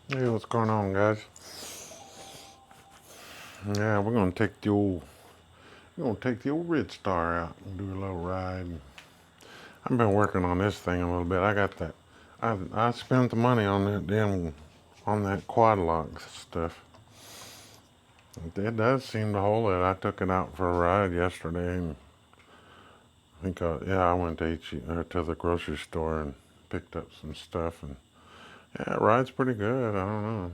Hey, what's going on, guys? Yeah, we're gonna take the old Ridstar out and do a little ride. I've been working on this thing a little bit. I got that. I spent the money on that quad lock stuff. It does seem to hold it. I took it out for a ride yesterday, and I went to to the grocery store and picked up some stuff, and yeah, it rides pretty good. I don't know.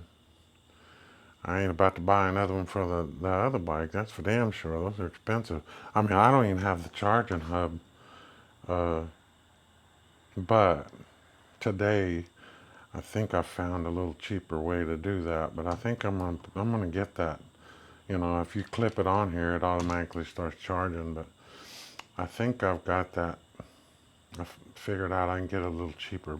I ain't about to buy another one for the other bike. That's for damn sure. Those are expensive. I mean, I don't even have the charging hub. Uh, but today, I think I found a little cheaper way to do that. But I think I'm gonna get that. You know, if you clip it on here, it automatically starts charging. But I think I've got that. I figured out I can get it a little cheaper.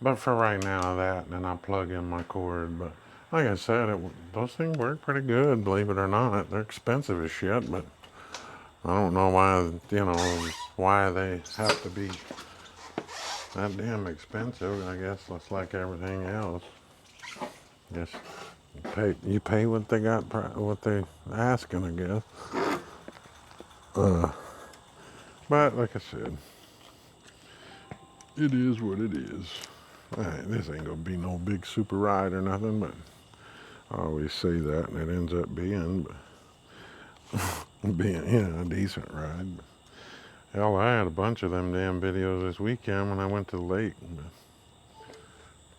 But for right now, that, and then I plug in my cord. But like I said, those things work pretty good, believe it or not. They're expensive as shit, but I don't know why they have to be that damn expensive. I guess it's like everything else. Guess you pay what they got, what they asking, I guess. Uh, but like I said, it is what it is. This ain't gonna be no big super ride or nothing, but I always say that, and it ends up being a decent ride. Hell, I had a bunch of them damn videos this weekend when I went to the lake.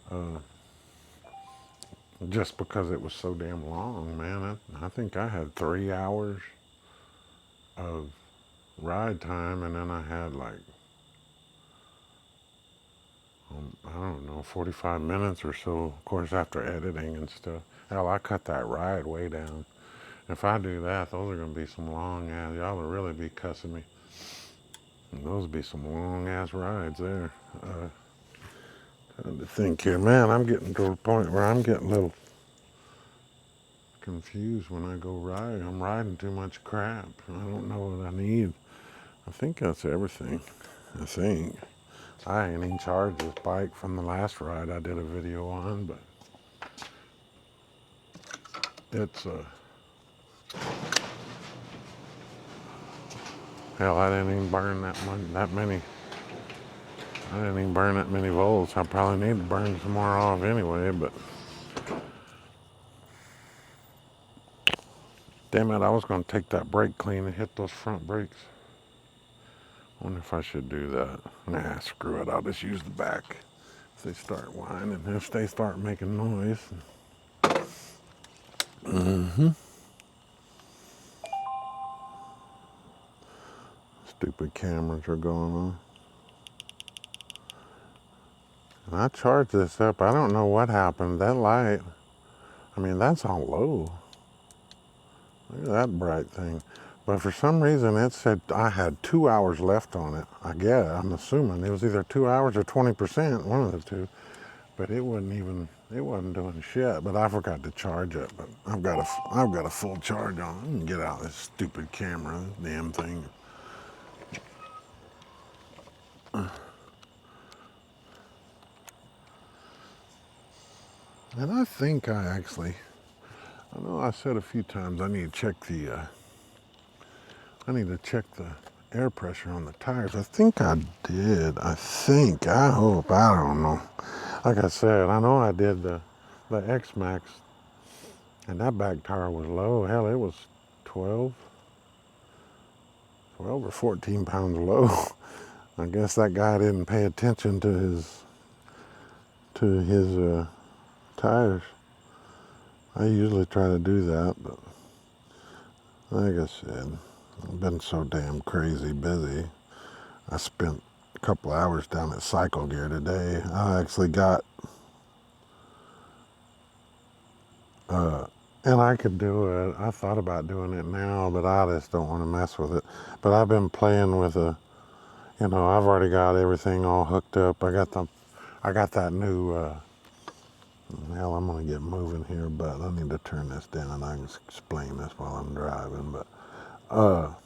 Uh, just because it was so damn long, man. I think I had 3 hours of ride time, and then I had like, I don't know, 45 minutes or so, of course, after editing and stuff. Hell, I cut that ride way down. If I do that, those are going to be some long ass, y'all will really be cussing me. And those would be some long ass rides there. Trying to think here, man, I'm getting to a point where I'm getting a little confused when I go ride. I'm riding too much crap. I don't know what I need. I think that's everything. I think. I ain't even charged this bike from the last ride I did a video on, but it's hell, I didn't even burn that many. I didn't even burn that many volts. I probably need to burn some more off anyway, but damn it, I was gonna take that brake clean and hit those front brakes. Wonder if I should do that. Nah, screw it. I'll just use the back. If they start whining, if they start making noise. Stupid cameras are going on. And I charged this up. I don't know what happened. That light, I mean, that's on low. Look at that bright thing. But for some reason, it said I had 2 hours left on it. I guess, I'm assuming it was either 2 hours or 20%, one of the two. But it wasn't doing shit. But I forgot to charge it. But I've got a full charge on it. I can get out this stupid camera, this damn thing. And I think I know I said a few times I need to check the air pressure on the tires. I think I did. I hope. I don't know. Like I said, I know I did the X-Max, and that back tire was low. Hell, it was 12 or 14 pounds low. I guess that guy didn't pay attention to his tires. I usually try to do that, but like I said, I've been so damn crazy busy. I spent a couple hours down at Cycle Gear today. I actually got, and I could do it. I thought about doing it now, but I just don't want to mess with it. But I've been playing with I've already got everything all hooked up. I got that new, hell, I'm gonna get moving here, but I need to turn this down and I can explain this while I'm driving, but, I'll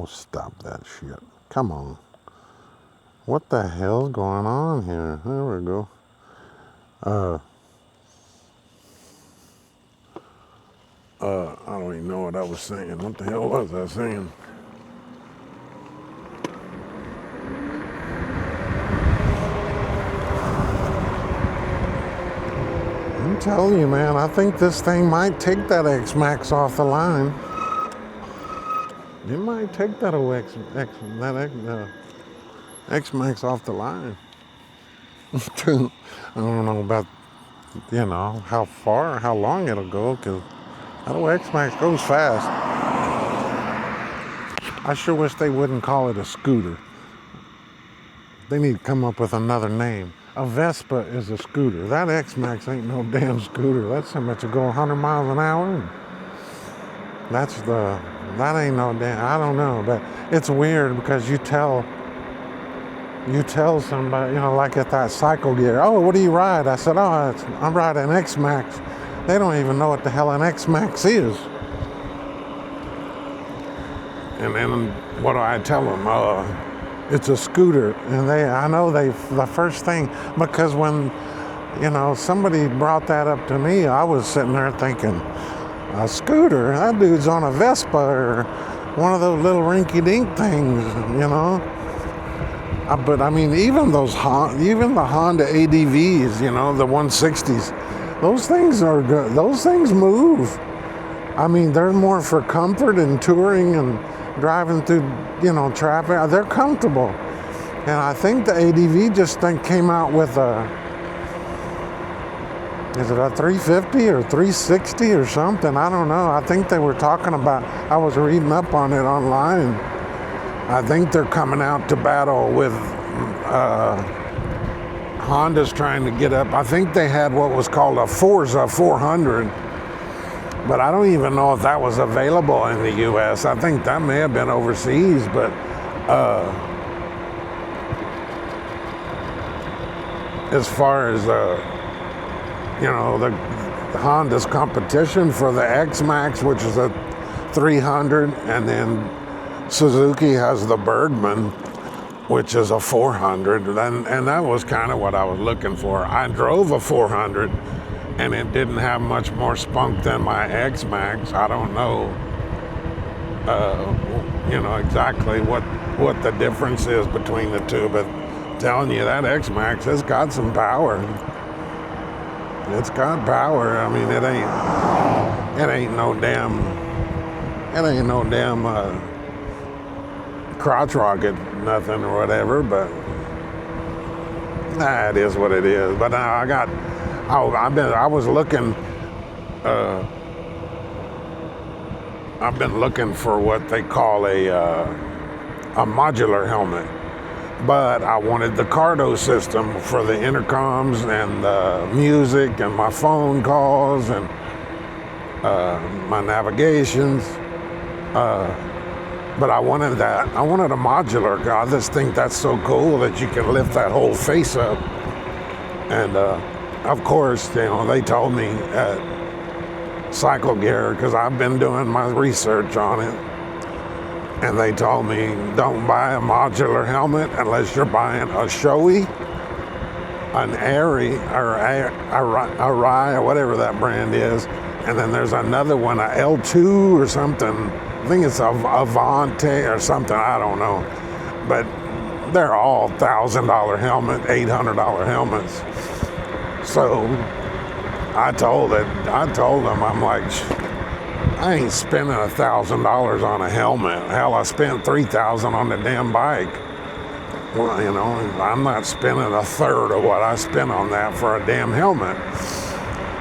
stop that shit. Come on. What the hell's going on here? There we go. I don't even know what I was saying. What the hell was I saying? I'm telling you, man, I think this thing might take that X-Max off the line. It might take that X-Max off the line. I don't know about, how far, how long it'll go, because that old X-Max goes fast. I sure wish they wouldn't call it a scooter. They need to come up with another name. A Vespa is a scooter. That X-Max ain't no damn scooter. That's something that go 100 miles an hour. That ain't no damn, I don't know, but it's weird because you tell somebody, like at that cycle gear, oh, what do you ride? I said, oh, I'm riding an X-Max. They don't even know what the hell an X-Max is. And then what do I tell them? It's a scooter. And the first thing, because when, somebody brought that up to me, I was sitting there thinking, a scooter? That dude's on a Vespa or one of those little rinky-dink things, But I mean, even the Honda ADVs, the 160s, those things are good. Those things move. I mean, they're more for comfort and touring and driving through, traffic. They're comfortable. And I think the ADV came out with is it a 350 or 360 or something? I don't know. I think they were talking about, I was reading up on it online. I think they're coming out to battle with Honda's trying to get up. I think they had what was called a Forza 400, but I don't even know if that was available in the U.S. I think that may have been overseas, but as far as the Honda's competition for the X-Max, which is a 300, and then Suzuki has the Bergman, which is a 400, and that was kind of what I was looking for. I drove a 400, and it didn't have much more spunk than my X-Max. I don't know, exactly what the difference is between the two, but I'm telling you, that X-Max has got some power. It's got power. I mean, it ain't no damn crotch rocket, nothing or whatever, but it is what it is. But I've been looking for what they call a modular helmet. But I wanted the Cardo system for the intercoms and the music and my phone calls and my navigations. But I wanted that. I wanted a modular. I just think that's so cool that you can lift that whole face up. And of course, they told me at Cycle Gear, because I've been doing my research on it, and they told me, don't buy a modular helmet unless you're buying a Shoei, an Airy, or a Rai, or whatever that brand is. And then there's another one, a L2 or something. I think it's a Avante or something, I don't know. But they're all $1,000 helmet, $800 helmets. So I told them, I'm like, I ain't spending $1,000 on a helmet. Hell, I spent $3,000 on the damn bike. Well, I'm not spending a third of what I spent on that for a damn helmet.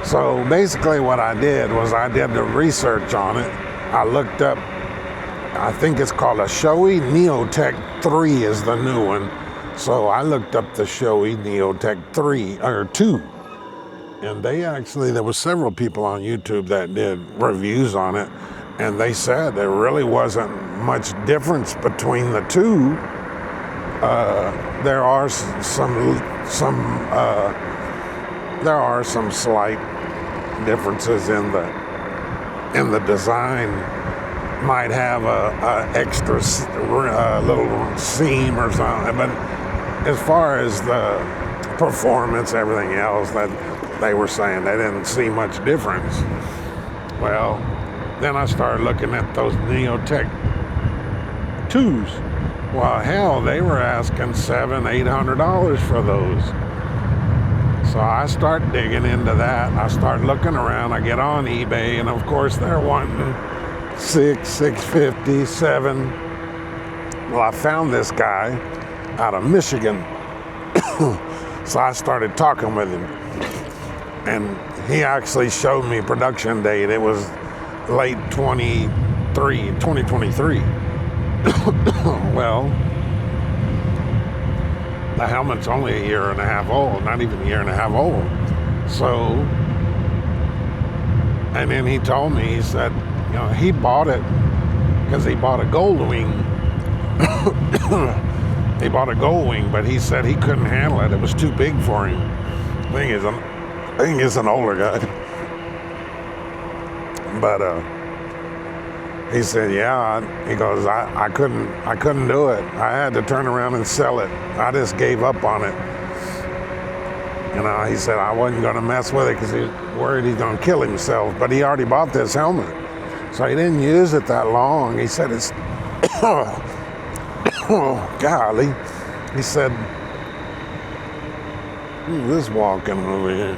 So basically what I did was I did the research on it. I looked up, I think it's called a Shoei Neotech 3 is the new one. So I looked up the Shoei Neotech 3, or 2. And there was several people on YouTube that did reviews on it, and they said there really wasn't much difference between the two. There are some slight differences in the design. Might have a extra little seam or something, but as far as the performance, everything else, that they were saying they didn't see much difference. Well, Then I started looking at those Neotech 2s. Well, hell, they were asking $700-800 for those. So I start digging into that. I start looking around. I get on eBay, and of course they're wanting $650, $7. Well, I found this guy out of Michigan. So I started talking with him, and he actually showed me production date. It was late 2023. Well, the helmet's only a year and a half old, not even a year and a half old. So, and then he told me, he said, you know, he bought it because he bought a gold wing. He bought a gold wing, but he said he couldn't handle it. It was too big for him. I think he's an older guy. But he said, yeah, he goes, I couldn't do it. I had to turn around and sell it. I just gave up on it. You know, he said I wasn't going to mess with it because he's worried he's going to kill himself. But he already bought this helmet, so he didn't use it that long. He said it's, oh, golly. He said, who's this walking over here?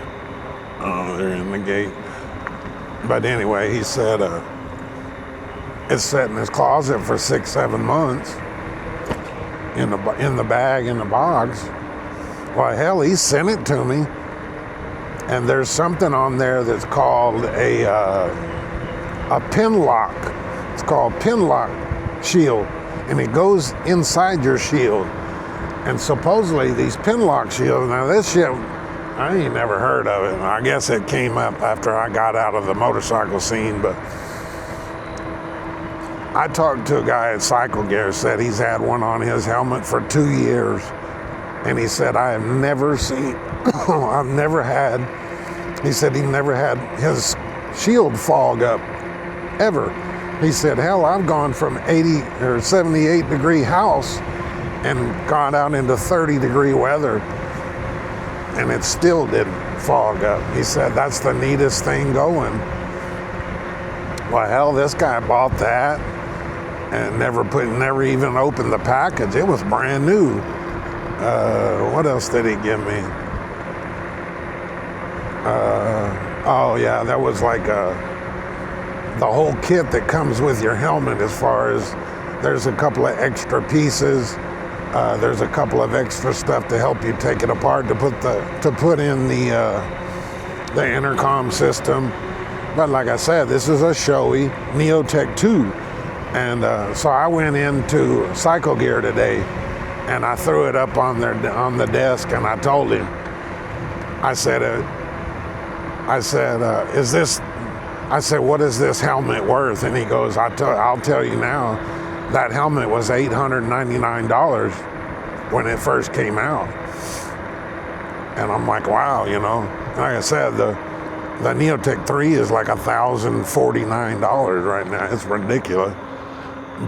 Oh, they're in the gate. But anyway, he said, it's sat in his closet for 6-7 months in the bag, in the box. Well, hell, he sent it to me, and there's something on there that's called a pin lock. It's called pin lock shield, and it goes inside your shield. And supposedly these pin lock shields, now this shit, I ain't never heard of it. I guess it came up after I got out of the motorcycle scene, but I talked to a guy at Cycle Gear, said he's had one on his helmet for 2 years. And he said, I have never seen, I've never had, he said he never had his shield fog up, ever. He said, hell, I've gone from 80 or 78 degree house and gone out into 30-degree weather, and it still didn't fog up. He said, that's the neatest thing going. Well, hell, this guy bought that and never even opened the package. It was brand new. What else did he give me? Oh yeah, that was like the whole kit that comes with your helmet, as far as there's a couple of extra pieces. There's a couple of extra stuff to help you take it apart, to put in the intercom system. But like I said, this is a showy Neotech 2. And so I went into Cycle Gear today, and I threw it up on the desk, and I told him, I said, what is this helmet worth? And he goes, I'll tell you now, that helmet was $899 when it first came out. And I'm like, wow, you know, like I said, the Neotech 3 is like $1,049 right now. It's ridiculous.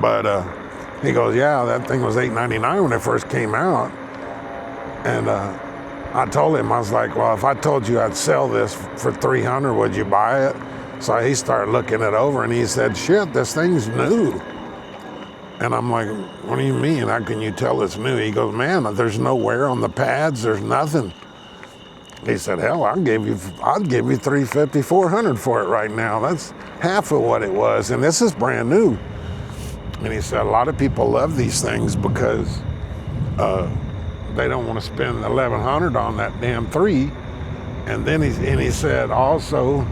But he goes, yeah, that thing was $899 when it first came out. And I told him, I was like, well, if I told you I'd sell this for $300, would you buy it? So he started looking it over, and he said, shit, this thing's new. And I'm like, what do you mean? How can you tell it's new? He goes, man, there's no wear on the pads. There's nothing. He said, hell, I'd give you $350, $400 for it right now. That's half of what it was, and this is brand new. And he said, a lot of people love these things because they don't want to spend $1,100 on that damn 3. And then he said also,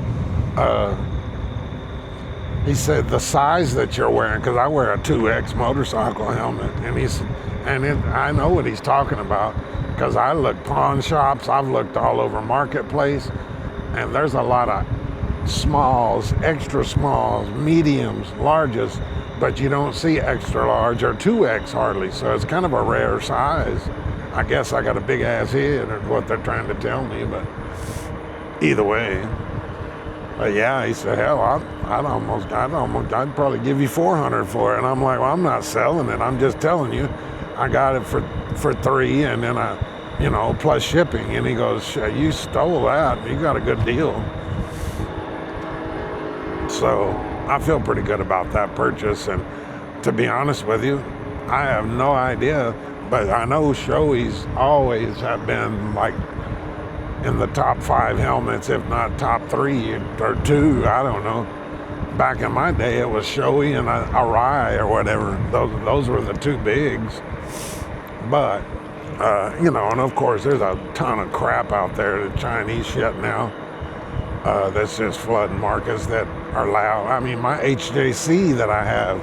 he said the size that you're wearing, because I wear a 2X motorcycle helmet, and I know what he's talking about, because I look pawn shops, I've looked all over Marketplace, and there's a lot of smalls, extra smalls, mediums, larges, but you don't see extra large or 2X hardly, so it's kind of a rare size. I guess I got a big ass head, or what they're trying to tell me, but either way. But yeah, he said, hell, I'd probably give you $400 for it. And I'm like, well, I'm not selling it. I'm just telling you, I got it for $3, and then plus shipping. And he goes, you stole that. You got a good deal. So I feel pretty good about that purchase. And to be honest with you, I have no idea, but I know Shoei's always have been like in the top 5 helmets, if not top 3 or 2. I don't know. Back in my day, it was Shoei and Arai or whatever. Those were the 2 bigs. But you know, and of course, there's a ton of crap out there, the Chinese shit now. That's just flooding markets that are loud. I mean, my HJC that I have,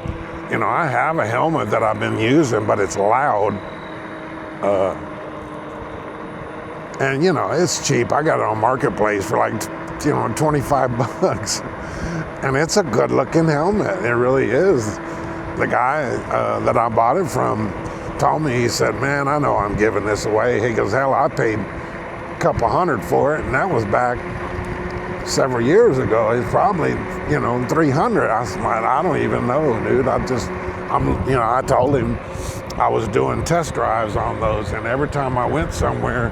you know, I have a helmet that I've been using, but it's loud. And you know, it's cheap. I got it on Marketplace for like, you know, 25 bucks. And it's a good looking helmet. It really is. The guy that I bought it from told me, he said, man, I know I'm giving this away. He goes, hell, I paid a couple $100 for it, and that was back several years ago. It's probably, you know, $300. I said, I don't even know, dude. You know, I told him I was doing test drives on those, and every time I went somewhere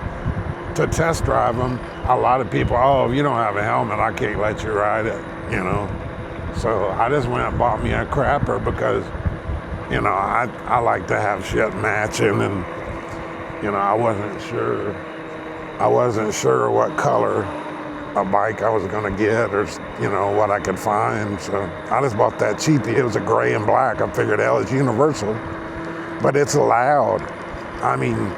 to test drive them, a lot of people, oh, if you don't have a helmet, I can't let you ride it, you know. So I just went and bought me a crapper because, you know, I like to have shit matching, and, you know, I wasn't sure what color a bike I was gonna get, or, you know, what I could find. So I just bought that cheapie. It was a gray and black. I figured, hell, it's universal, but it's loud. I mean,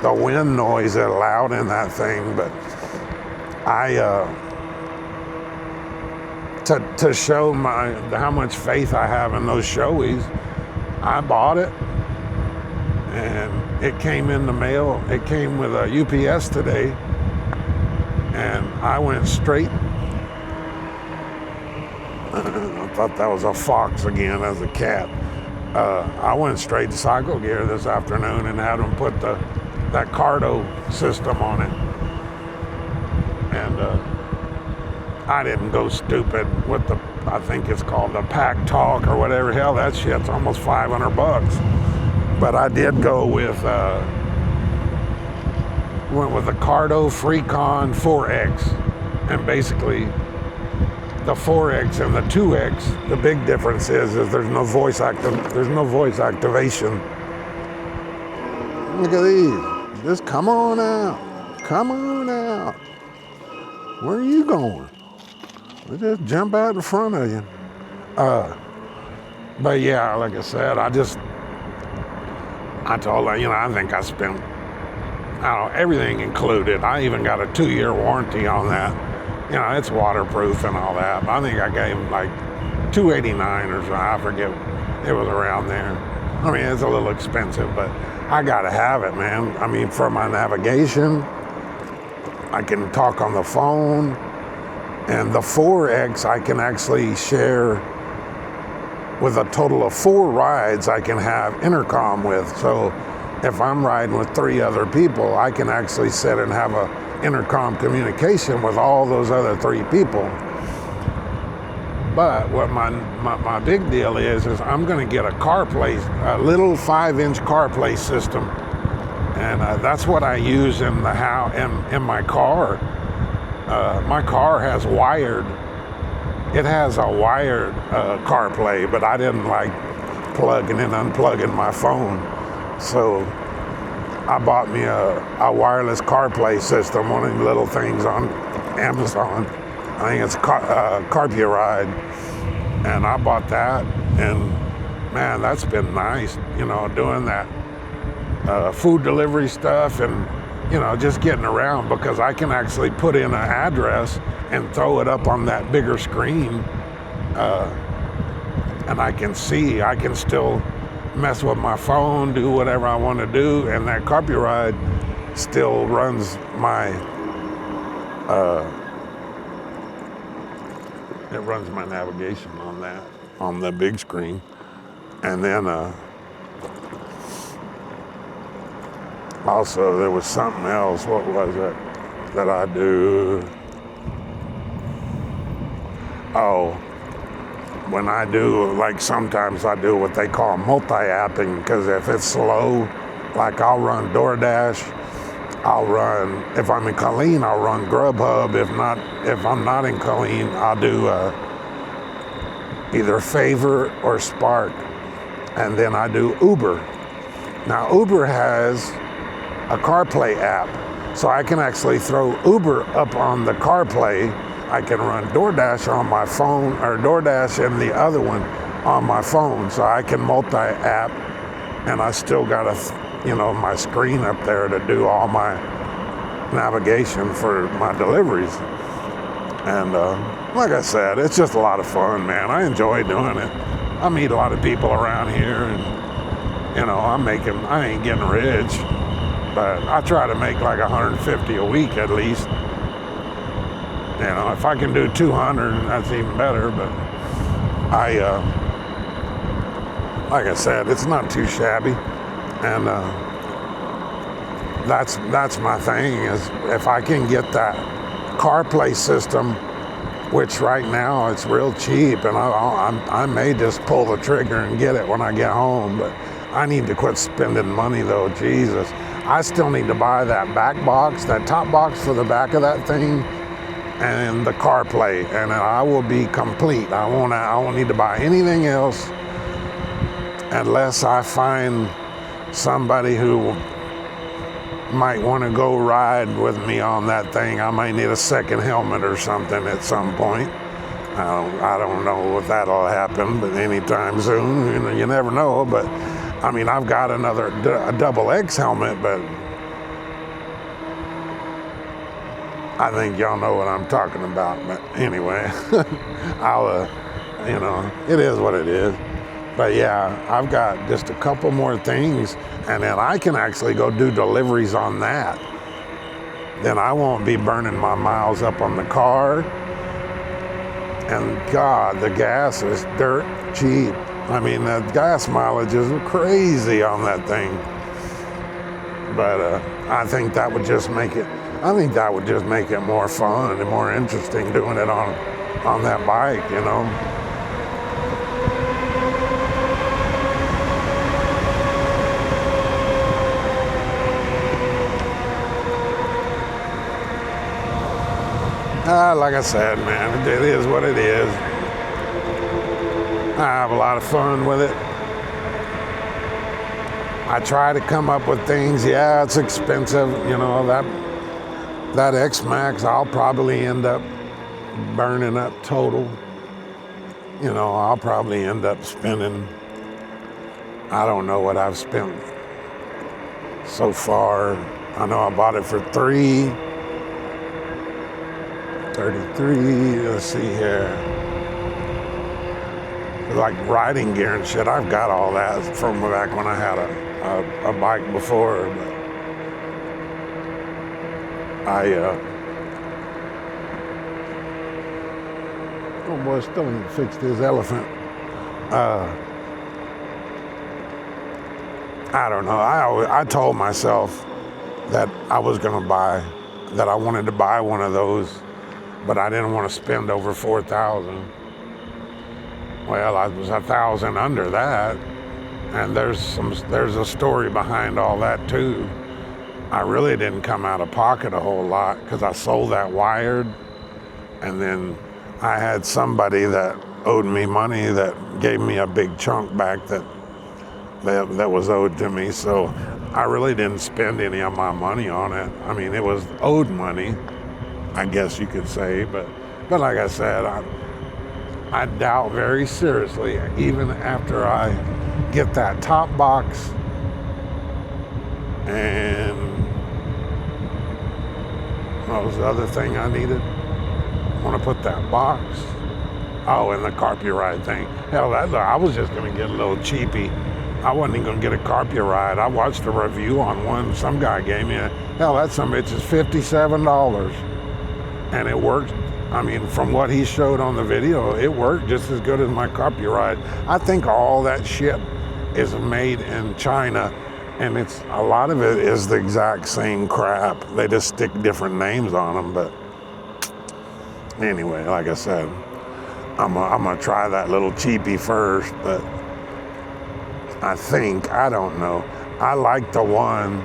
the wind noise is loud in that thing. But to show how much faith I have in those Shoeis, I bought it, and it came in the mail. It came with a UPS today, and I went straight. I thought that was a fox again, as a cat. I went straight to Cycle Gear this afternoon and had them put that Cardo system on it. And I didn't go stupid with I think it's called the Pack Talk or whatever. Hell, that shit's almost $500. But I did go went with the Cardo Freecon 4X. And basically, the 4X and the 2X, the big difference is there's no voice activation. Look at these. Just come on out. Come on out. Where are you going? We'll just jump out in front of you. But yeah, like I said, I told her, you know, I think I spent, I don't know, everything included. I even got a 2-year warranty on that. You know, it's waterproof and all that. But I think I gave him like $289 or something. I forget. It was around there. I mean, it's a little expensive, but I gotta have it, man. I mean, for my navigation, I can talk on the phone. And the 4X I can actually share with a total of 4 rides I can have intercom with. So if I'm riding with 3 other people, I can actually sit and have a intercom communication with all those other 3 people. But what my big deal is I'm gonna get a CarPlay, a little 5-inch CarPlay system. And that's what I use in my car. My car has wired. It has a wired CarPlay, but I didn't like plugging and unplugging my phone. So I bought me a wireless CarPlay system, one of the little things on Amazon. I think it's Carpuride. And I bought that, and man, that's been nice, you know, doing that food delivery stuff, and you know, just getting around, because I can actually put in an address and throw it up on that bigger screen, and I can still mess with my phone, do whatever I want to do, and that Carpuride still runs my it runs my navigation on that, on the big screen. And then also there was something else. What was it that I do? Oh, when I do, like sometimes I do what they call multi-apping, because if it's slow, like I'll run DoorDash, if I'm in Colleen, I'll run Grubhub. If I'm not in Colleen, I'll do either Favor or Spark, and then I do Uber. Now Uber has a CarPlay app, so I can actually throw Uber up on the CarPlay. I can run DoorDash on my phone, or DoorDash and the other one on my phone, so I can multi-app, and I still got my screen up there to do all my navigation for my deliveries. And like I said, it's just a lot of fun, man. I enjoy doing it. I meet a lot of people around here, and I ain't getting rich, but I try to make like 150 a week at least. If I can do 200, that's even better. But like I said, it's not too shabby, and that's my thing, is if I can get that CarPlay system, which right now it's real cheap, and I may just pull the trigger and get it when I get home, but I need to quit spending money though. Jesus, I still need to buy that back box, that top box for the back of that thing, and the CarPlay, and I will be complete. I won't need to buy anything else unless I find somebody who might want to go ride with me on that thing. I might need a second helmet or something at some point. I don't know if that'll happen, but anytime soon. You never know. But I mean, I've got a double X helmet, but I think y'all know what I'm talking about. But anyway, it is what it is. But yeah, I've got just a couple more things, and then I can actually go do deliveries on that. Then I won't be burning my miles up on the car. And God, the gas is dirt cheap. I mean, the gas mileage is crazy on that thing. But I think that would just make it more fun and more interesting doing it on that bike, Like I said, man, it is what it is. I have a lot of fun with it. I try to come up with things. Yeah, it's expensive. That X-Max, I'll probably end up burning up total. I'll probably end up spending, I don't know what I've spent so far. I know I bought it for $333. Let's see here. Like riding gear and shit, I've got all that from back when I had a bike before. But oh boy, still ain't fixed his elephant. I don't know. I told myself that I wanted to buy one of those, but I didn't want to spend over $4,000. Well, I was $1,000 under that, and there's a story behind all that too. I really didn't come out of pocket a whole lot because I sold that wired, and then I had somebody that owed me money that gave me a big chunk back that was owed to me. So I really didn't spend any of my money on it. I mean, it was owed money, I guess you could say, but like I said, I doubt very seriously, even after I get that top box and what was the other thing I needed? I want to put that box. Oh, and the copyright thing. Hell, I was just going to get a little cheapy. I wasn't even going to get a copyright. I watched a review on one. Some guy gave me that some bitch is $57. And it worked. I mean, from what he showed on the video, it worked just as good as my copyright. I think all that shit is made in China, and a lot of it is the exact same crap. They just stick different names on them. But anyway, like I said, I'm gonna try that little cheapy first. But I don't know. I like the one.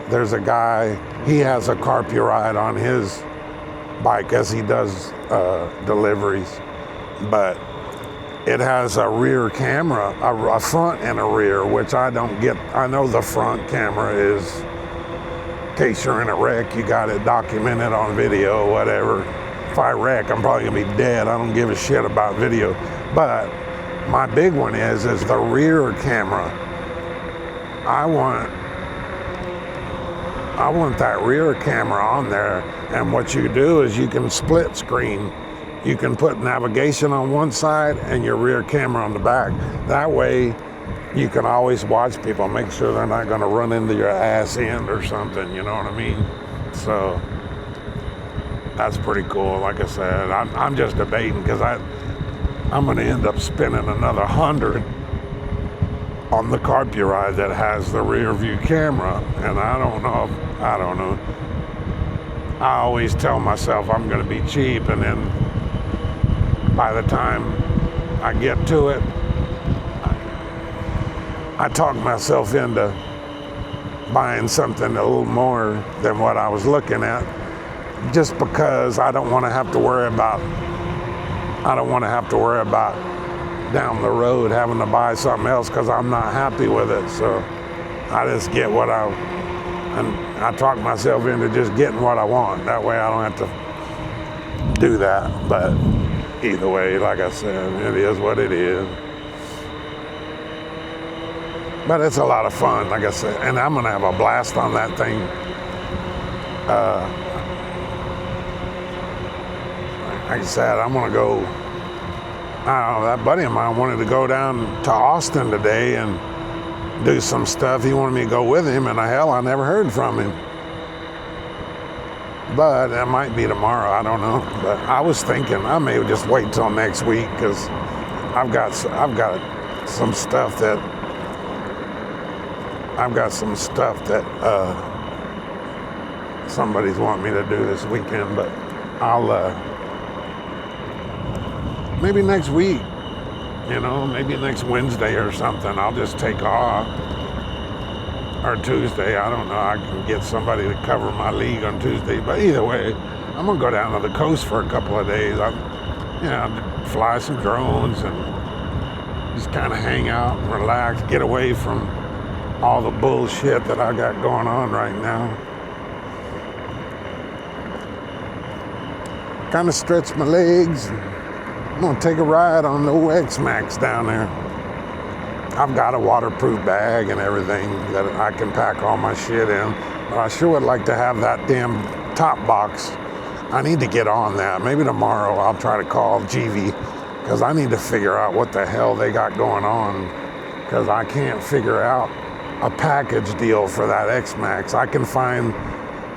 There's a guy. He has a copyright on his bike as he does deliveries, but it has a rear camera, a front and a rear, which I don't get. I know the front camera is, in case you're in a wreck, you got it documented on video, whatever. If I wreck, I'm probably gonna be dead. I don't give a shit about video. But my big one is the rear camera. I want that rear camera on there, and what you do is you can split screen. You can put navigation on one side and your rear camera on the back. That way you can always watch people, make sure they're not gonna run into your ass end or something, you know what I mean? So that's pretty cool. Like I said, I'm just debating because I'm gonna end up spending another $100 on the carburetor that has the rear view camera, and I don't know. I always tell myself I'm gonna be cheap, and then by the time I get to it, I talk myself into buying something a little more than what I was looking at, just because I don't want to have to worry about down the road having to buy something else because I'm not happy with it. So I just get and I talk myself into just getting what I want. That way I don't have to do that. But either way, like I said, it is what it is. But it's a lot of fun, like I said, and I'm gonna have a blast on that thing. Like I said, I'm gonna go. I don't know, that buddy of mine wanted to go down to Austin today and do some stuff. He wanted me to go with him, and hell, I never heard from him. But it might be tomorrow, I don't know. But I was thinking I may just wait till next week because I've got some stuff that somebody's wanting me to do this weekend. But I'll maybe next week, maybe next Wednesday or something. I'll just take off. Or Tuesday, I don't know. I can get somebody to cover my league on Tuesday. But either way, I'm gonna go down to the coast for a couple of days. Fly some drones and just kind of hang out and relax, get away from all the bullshit that I got going on right now. Kind of stretch my legs. I'm gonna take a ride on the X-Max down there. I've got a waterproof bag and everything that I can pack all my shit in, but I sure would like to have that damn top box. I need to get on that. Maybe tomorrow I'll try to call GV because I need to figure out what the hell they got going on because I can't figure out a package deal for that X-Max. I can find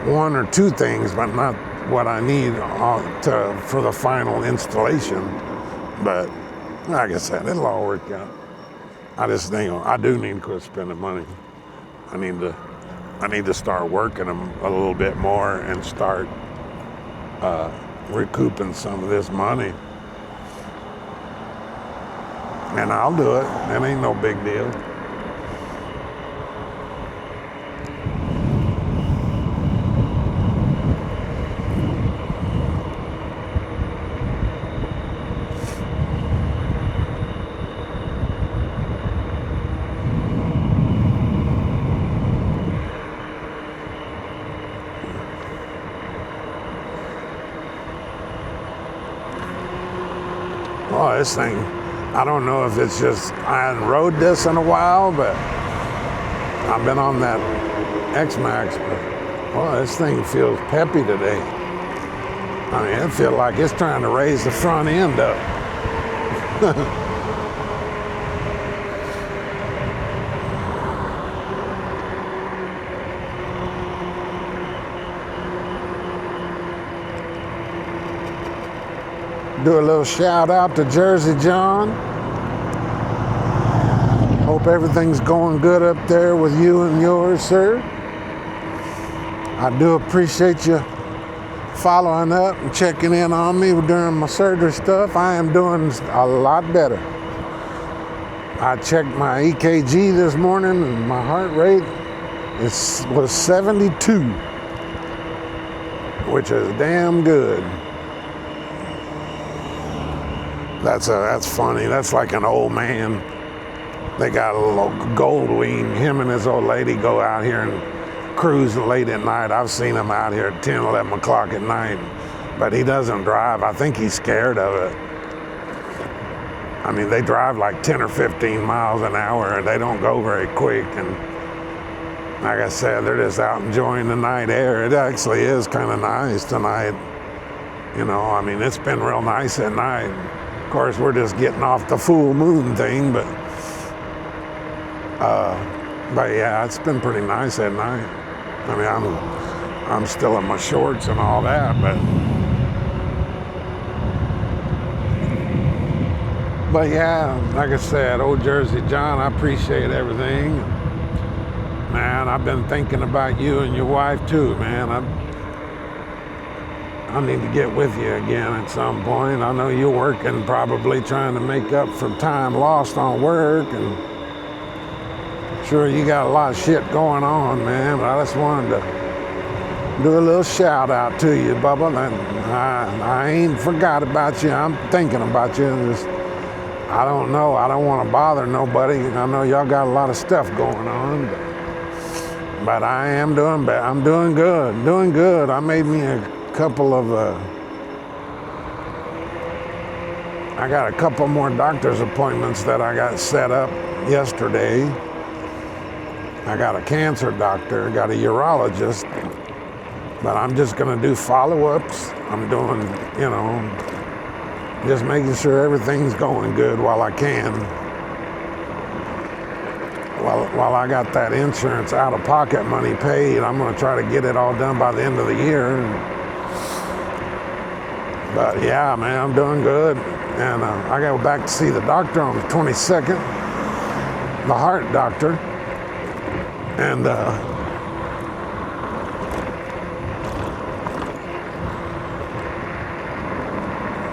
one or two things, but not what I need for the final installation. But like I said, it'll all work out. I just think I do need to quit spending money. I need to start working them a little bit more and start recouping some of this money. And I'll do it. It ain't no big deal. Oh, this thing, I don't know if it's just, I hadn't rode this in a while, but I've been on that X-Max, but this thing feels peppy today. I mean, it feels like it's trying to raise the front end up. Do a little shout out to Jersey John. Hope everything's going good up there with you and yours, sir. I do appreciate you following up and checking in on me during my surgery stuff. I am doing a lot better. I checked my EKG this morning and my heart rate was 72, which is damn good. That's funny. That's like an old man. They got a little gold wing. Him and his old lady go out here and cruise late at night. I've seen him out here at 10, 11 o'clock at night. But he doesn't drive. I think he's scared of it. I mean, they drive like 10 or 15 miles an hour, and they don't go very quick. And like I said, they're just out enjoying the night air. It actually is kind of nice tonight. You know, I mean, it's been real nice at night. Of course, we're just getting off the full moon thing, but yeah, it's been pretty nice at night. I mean, I'm still in my shorts and all that, but yeah, like I said, old Jersey John, I appreciate everything. Man, I've been thinking about you and your wife too, man. I need to get with you again at some point. I know you're working, probably trying to make up for time lost on work, and sure you got a lot of shit going on, man. But I just wanted to do a little shout out to you, Bubba. I ain't forgot about you. I'm thinking about you. I don't know. I don't want to bother nobody. I know y'all got a lot of stuff going on, but I am doing better. I'm doing good. I made me a couple of I got a couple more doctor's appointments that I got set up yesterday. I got a cancer doctor, got a urologist, but I'm just gonna do follow-ups. I'm doing, you know, just making sure everything's going good while I can. While I got that insurance out-of-pocket money paid, I'm gonna try to get it all done by the end of the year. But yeah, man, I'm doing good. And I go back to see the doctor on the 22nd, the heart doctor. And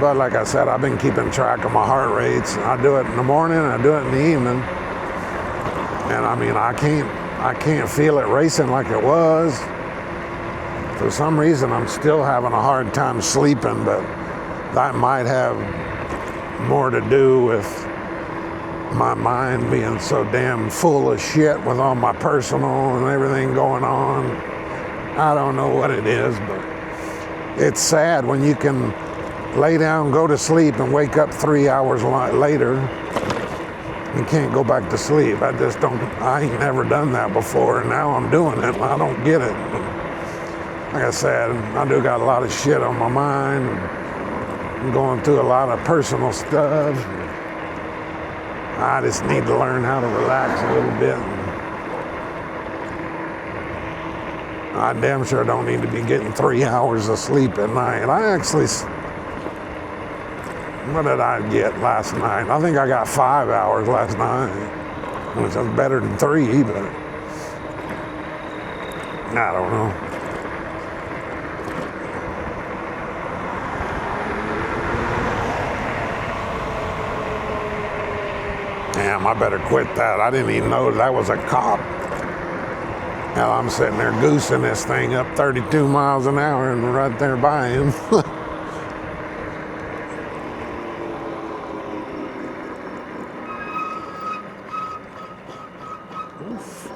but like I said, I've been keeping track of my heart rates. I do it in the morning, I do it in the evening. And I mean, I can't feel it racing like it was. For some reason, I'm still having a hard time sleeping, but that might have more to do with my mind being so damn full of shit with all my personal and everything going on. I don't know what it is, but it's sad when you can lay down, go to sleep, and wake up 3 hours later. You can't go back to sleep. I ain't never done that before, and now I'm doing it. I don't get it. Like I said, I do got a lot of shit on my mind. I'm going through a lot of personal stuff. I just need to learn how to relax a little bit. I damn sure don't need to be getting 3 hours of sleep at night. What did I get last night? I think I got 5 hours last night, which is better than 3, but I don't know. Damn, I better quit that. I didn't even know that was a cop. Now I'm sitting there goosing this thing up 32 miles an hour and right there by him.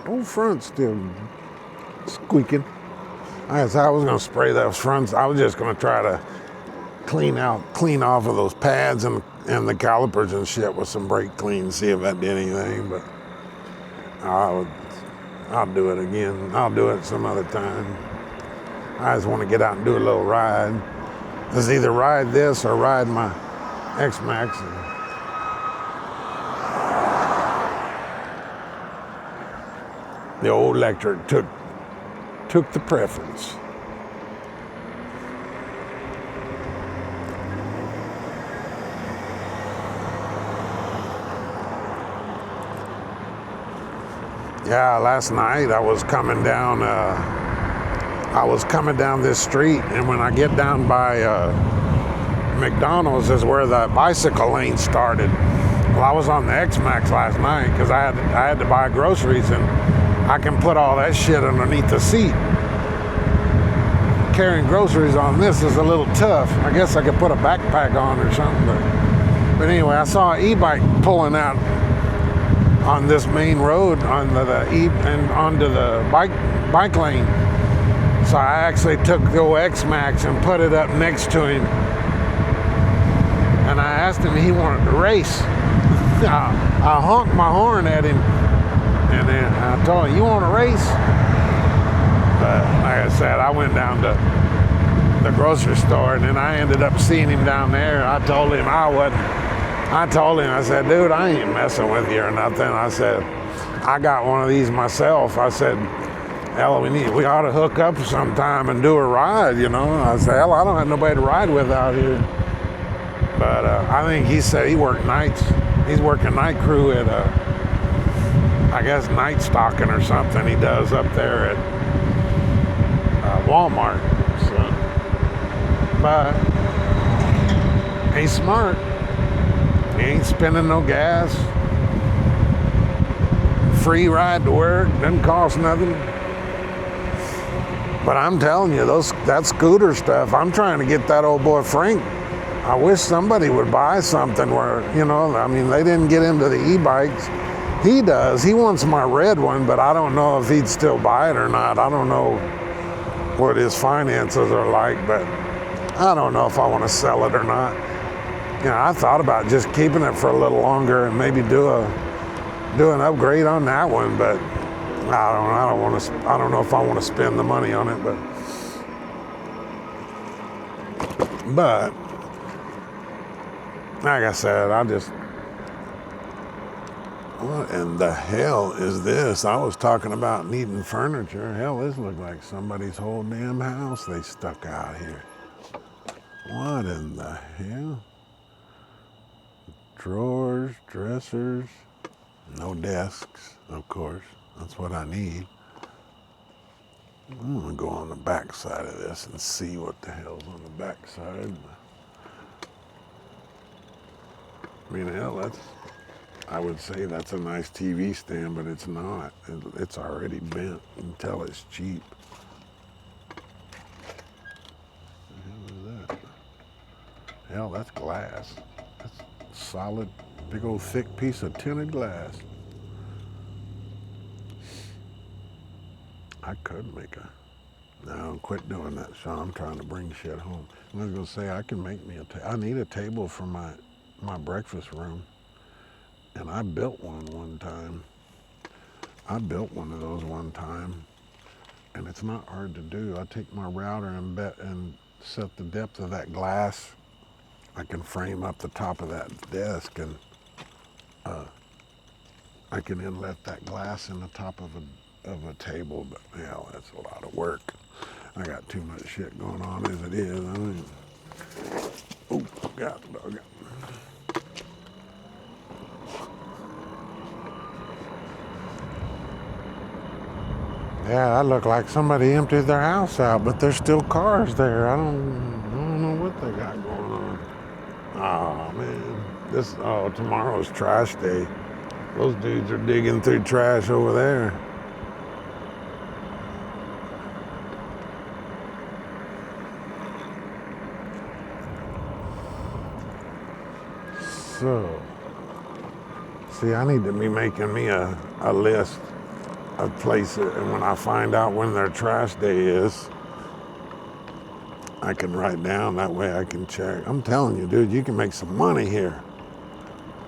Old front still squeaking. I was going to spray those fronts. I was just going to try to clean off of those pads and the calipers and shit with some brake clean, see if that did anything, but I'll do it again. I'll do it some other time. I just want to get out and do a little ride. It's either ride this or ride my X-Max. The old electric took the preference. Yeah, last night I was coming down this street, and when I get down by McDonald's is where the bicycle lane started. Well, I was on the X-Max last night because I had to buy groceries, and I can put all that shit underneath the seat. Carrying groceries on this is a little tough. I guess I could put a backpack on or something, but But anyway, I saw an e-bike pulling out on this main road on and onto the bike lane. So I actually took the X-Max and put it up next to him. And I asked him if he wanted to race. I honked my horn at him. And then I told him, you want to race? But like I said, I went down to the grocery store, and then I ended up seeing him down there. I told him I wasn't. I told him, I said, dude, I ain't messing with you or nothing. I said, I got one of these myself. I said, hell, we ought to hook up sometime and do a ride, you know. I said, hell, I don't have nobody to ride with out here. But I think he said he worked nights. He's working night crew at, I guess, night stocking or something he does up there at Walmart. So, but he's smart. He ain't spending no gas. Free ride to work, doesn't cost nothing. But I'm telling you, that scooter stuff, I'm trying to get that old boy Frank. I wish somebody would buy something where, you know, I mean, they didn't get into the e-bikes. He does. He wants my red one, but I don't know if he'd still buy it or not. I don't know what his finances are like, but I don't know if I want to sell it or not. You know, I thought about just keeping it for a little longer and maybe do an upgrade on that one, but I don't know if I want to spend the money on it, but like I said, what in the hell is this? I was talking about needing furniture. Hell, this looks like somebody's whole damn house they stuck out here. What in the hell? Drawers, dressers, no desks, of course. That's what I need. I'm gonna go on the back side of this and see what the hell's on the back side. I mean, hell, I would say that's a nice TV stand, but it's not. It's already bent. You can tell it's cheap. What the hell is that? Hell, that's glass. That's solid, big old thick piece of tinted glass. I could make no, quit doing that, Sean. I'm trying to bring shit home. I was gonna say I can make me I need a table for my breakfast room. And I built one time. I built one of those one time, and it's not hard to do. I take my router and set the depth of that glass. I can frame up the top of that desk, and I can inlet that glass in the top of a table. But hell, that's a lot of work. I got too much shit going on as it is. I mean, oh God, dog. Yeah, that looked like somebody emptied their house out, but there's still cars there. I don't know what they got going on. Oh man, tomorrow's trash day. Those dudes are digging through trash over there. So, see, I need to be making me a list of places, and when I find out when their trash day is, I can write down, that way I can check. I'm telling you, dude, you can make some money here.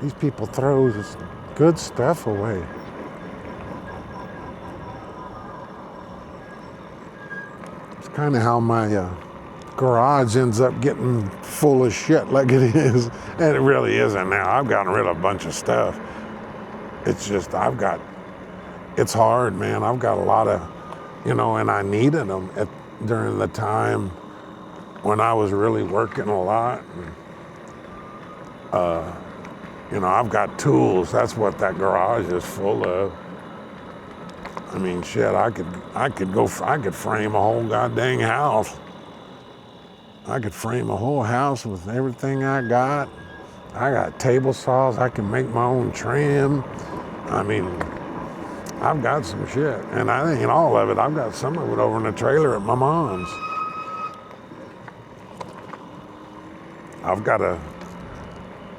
These people throw this good stuff away. It's kind of how my garage ends up getting full of shit like it is. And it really isn't now. I've gotten rid of a bunch of stuff. It's just, it's hard, man. I've got a lot of, and I needed them during the time when I was really working a lot. And, I've got tools. That's what that garage is full of. I mean, shit, I could frame a whole goddamn house. I could frame a whole house with everything I got. I got table saws. I can make my own trim. I mean, I've got some shit, and I ain't all of it. I've got some of it over in the trailer at my mom's.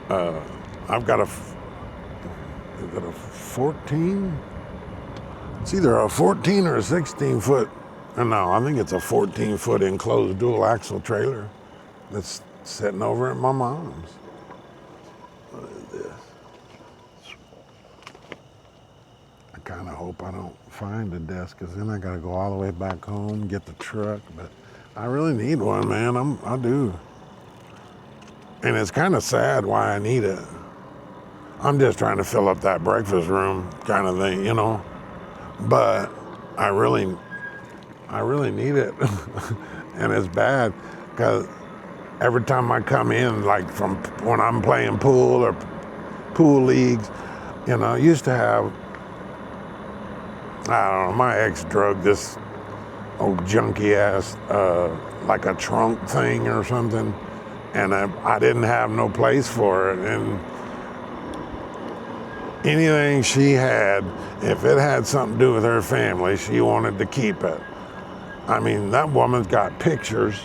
I've got is it a 14? It's either a 14 or a 16 foot. No, I think it's a 14-foot enclosed dual axle trailer that's sitting over at my mom's. What is this? I kind of hope I don't find a desk, because then I got to go all the way back home, get the truck. But I really need one, man. I do. And it's kind of sad why I need it. I'm just trying to fill up that breakfast room kind of thing, you know. But I really need it. And it's bad because every time I come in, like from when I'm playing pool or pool leagues, you know, I used to have, I don't know, my ex drug this old junky ass, like a trunk thing or something. And I didn't have no place for it. And anything she had, if it had something to do with her family, she wanted to keep it. I mean, that woman's got pictures.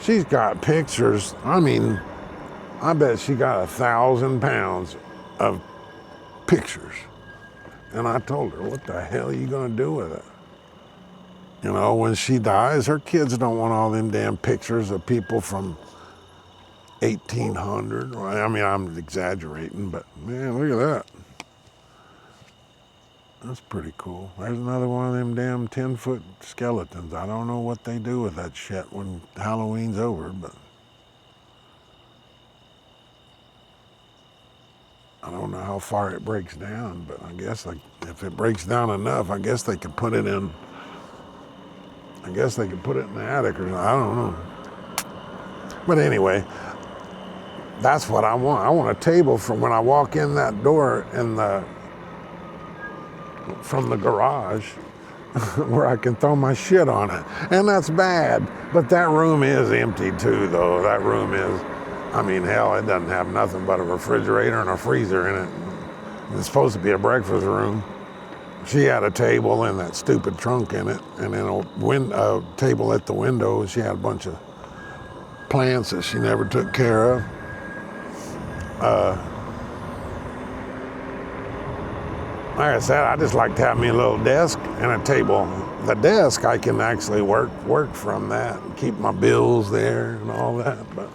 She's got pictures. I mean, I bet she got 1,000 pounds of pictures. And I told her, what the hell are you going to do with it? You know, when she dies, her kids don't want all them damn pictures of people from 1800. I mean, I'm exaggerating, but man, look at that. That's pretty cool. There's another one of them damn 10-foot skeletons. I don't know what they do with that shit when Halloween's over, but I don't know how far it breaks down, but I guess like if it breaks down enough, I guess they could put it in. I guess they could put it in the attic, or I don't know. But anyway, that's what I want. I want a table from when I walk in that door from the garage where I can throw my shit on it. And that's bad. But that room is empty too, though. That room is, I mean, hell, it doesn't have nothing but a refrigerator and a freezer in it. It's supposed to be a breakfast room. She had a table and that stupid trunk in it, and then a table at the window. She had a bunch of plants that she never took care of. Like I said, I just like to have me a little desk and a table. The desk, I can actually work from that and keep my bills there and all that. But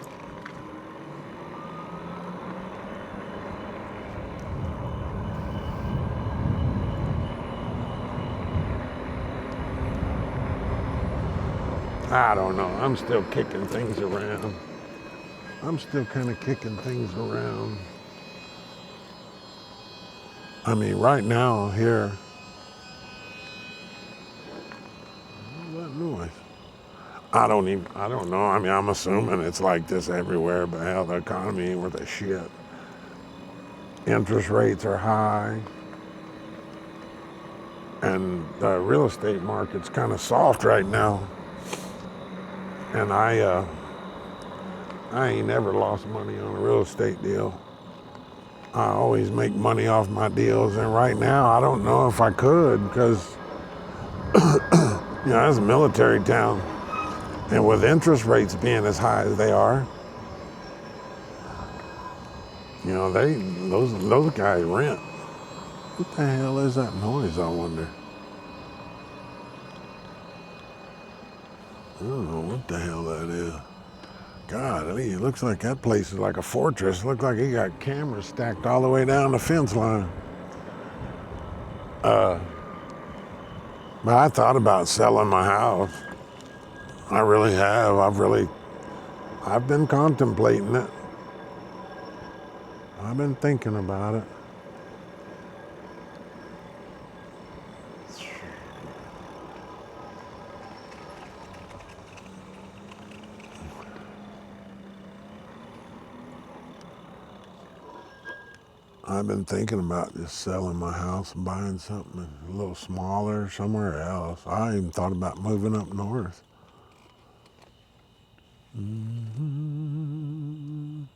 I don't know. I'm still kicking things around. I'm still kind of kicking things around. I mean, right now here, what's that noise? I don't know. I mean, I'm assuming it's like this everywhere, but hell, the economy ain't worth a shit. Interest rates are high, and the real estate market's kind of soft right now. And I ain't never lost money on a real estate deal. I always make money off my deals, and right now I don't know if I could, because you know, it's a military town, and with interest rates being as high as they are, you know, those guys rent. What the hell is that noise, I wonder? I don't know what the hell that is. God, it looks like that place is like a fortress. It looks like he got cameras stacked all the way down the fence line. But I thought about selling my house. I really have. I've been contemplating it. I've been thinking about it. I've been thinking about just selling my house and buying something a little smaller somewhere else. I even thought about moving up north. Been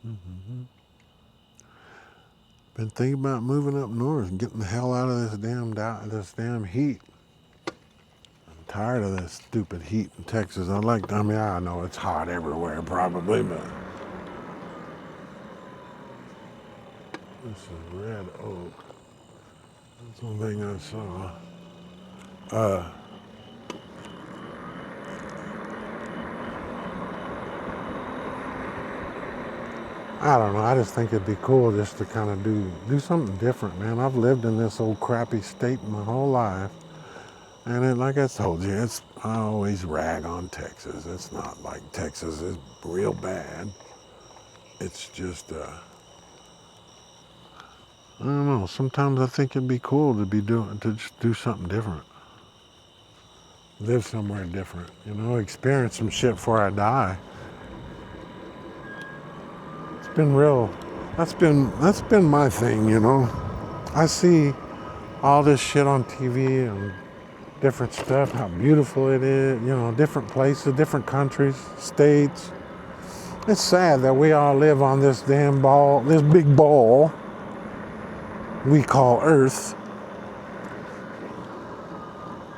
thinking about moving up north and getting the hell out of this damn heat. I'm tired of this stupid heat in Texas. I mean, I know it's hot everywhere probably, but This is red oak. That's one thing I saw. I don't know. I just think it'd be cool just to kind of do something different, man. I've lived in this old crappy state my whole life, and like I told you, I always rag on Texas. It's not like Texas is real bad. It's just I don't know. Sometimes I think it'd be cool to just do something different, live somewhere different. Experience some shit before I die. It's been real. That's been my thing. I see all this shit on TV and different stuff, how beautiful it is, different places, different countries, states. It's sad that we all live on this damn ball, this big ball we call Earth,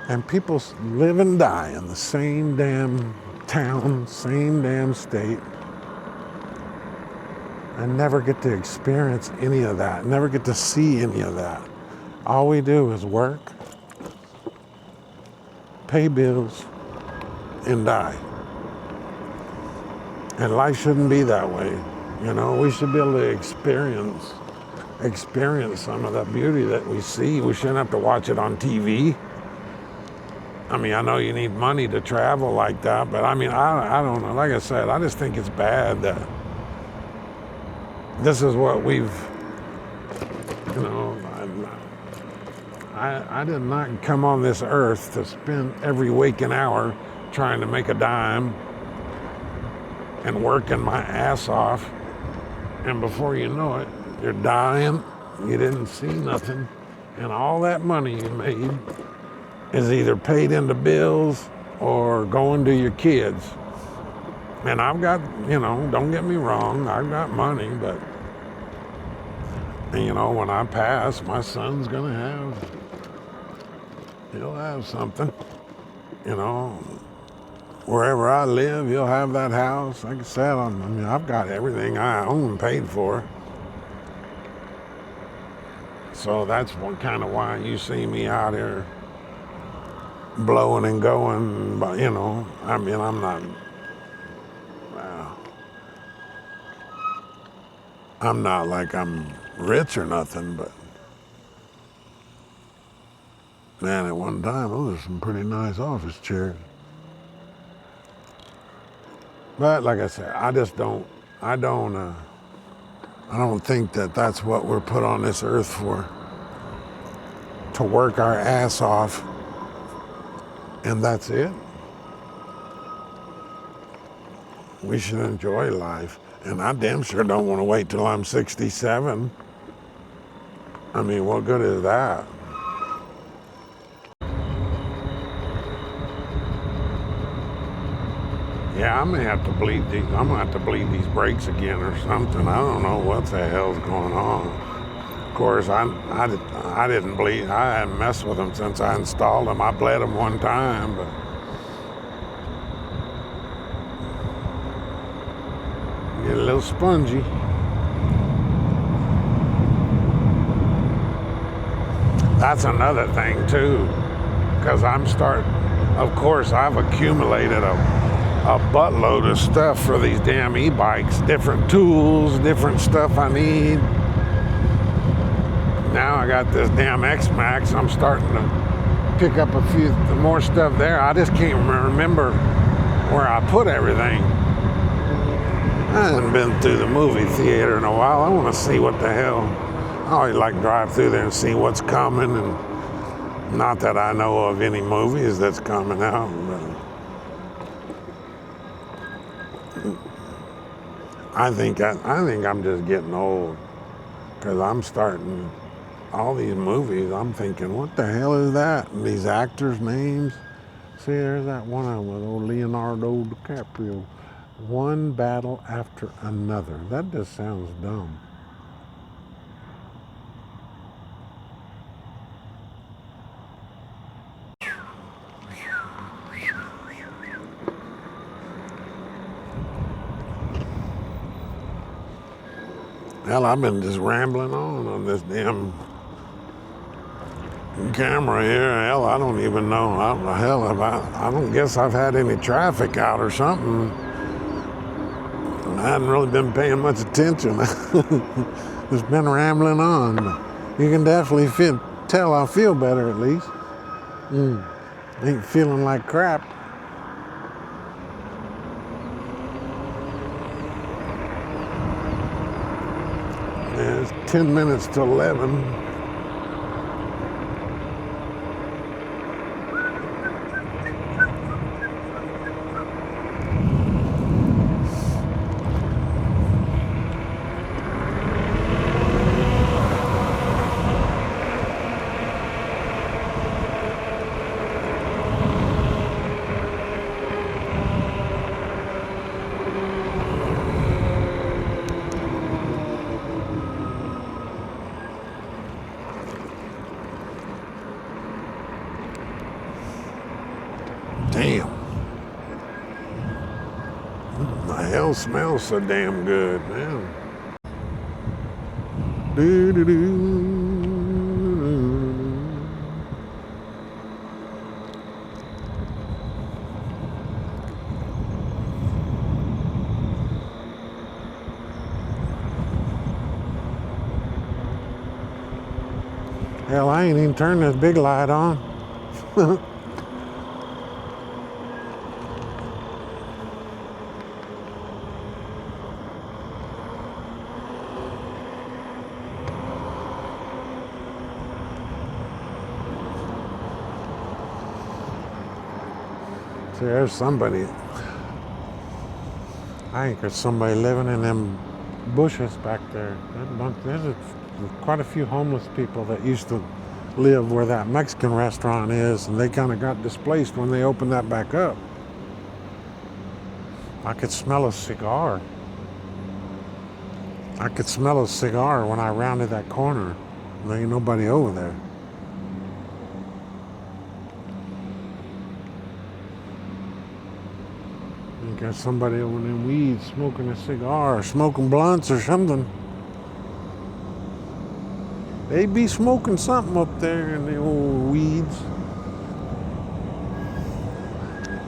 and people live and die in the same damn town, same damn state, and never get to experience any of that, never get to see any of that. All we do is work, pay bills, and die. And life shouldn't be that way. We should be able to experience some of the beauty that we see. We shouldn't have to watch it on TV. I mean, I know you need money to travel like that, but I mean, I don't know. Like I said, I just think it's bad that this is what we've, I did not come on this earth to spend every waking hour trying to make a dime and working my ass off. And before you know it, you're dying, you didn't see nothing, and all that money you made is either paid into bills or going to your kids. And I've got, don't get me wrong, I've got money, but, when I pass, my son's he'll have something, wherever I live, he'll have that house. Like I said, I've got everything I own paid for. So that's kind of why you see me out here blowing and going. But, I'm not, well, I'm not like I'm rich or nothing, but man, at one time, those are some pretty nice office chairs. But like I said, I don't think that that's what we're put on this earth for, to work our ass off, and that's it. We should enjoy life, and I damn sure don't want to wait till I'm 67. I mean, what good is that? Yeah, I may have to bleed these. I'm gonna have to bleed these brakes again or something. I don't know what the hell's going on. Of course, I didn't bleed. I hadn't messed with them since I installed them. I bled them one time, but get a little spongy. That's another thing too, because of course, I've accumulated a buttload of stuff for these damn e-bikes, different tools, different stuff I need. Now I got this damn X-Max, I'm starting to pick up a few more stuff there. I just can't remember where I put everything. I haven't been through the movie theater in a while. I want to see what the hell. I always like to drive through there and see what's coming, and not that I know of any movies that's coming out, but I think I'm just getting old, because I'm starting all these movies. I'm thinking, what the hell is that? And these actors' names. See, there's that one with old Leonardo DiCaprio. One battle after another. That just sounds dumb. Hell, I've been just rambling on this damn camera here. Hell, I don't even know. Hell, I don't guess I've had any traffic out or something. I hadn't really been paying much attention. Just been rambling on. You can definitely tell I feel better at least. Ain't feeling like crap. Yeah, it's 10 minutes to 11. Damn. The hell smells so damn good, man. Hell, I ain't even turned this big light on. See, there's somebody. I think there's somebody living in them bushes back there. There's quite a few homeless people that used to live where that Mexican restaurant is, and they kind of got displaced when they opened that back up. I could smell a cigar. I could smell a cigar when I rounded that corner. There ain't nobody over there. I think there's somebody over in them weeds smoking a cigar or smoking blunts or something. They be smoking something up there in the old weeds.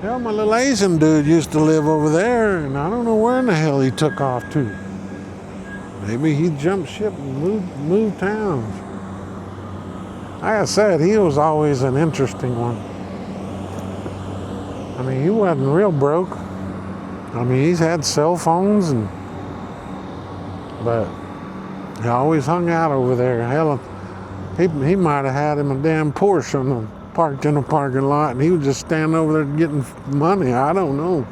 Hell, my little Asian dude used to live over there, and I don't know where in the hell he took off to. Maybe he jumped ship and moved towns. Like I said, he was always an interesting one. I mean, he wasn't real broke. I mean, he's had cell phones, but he always hung out over there. Hell, he might have had him a damn Porsche parked in a parking lot, and he was just standing over there getting money. I don't know.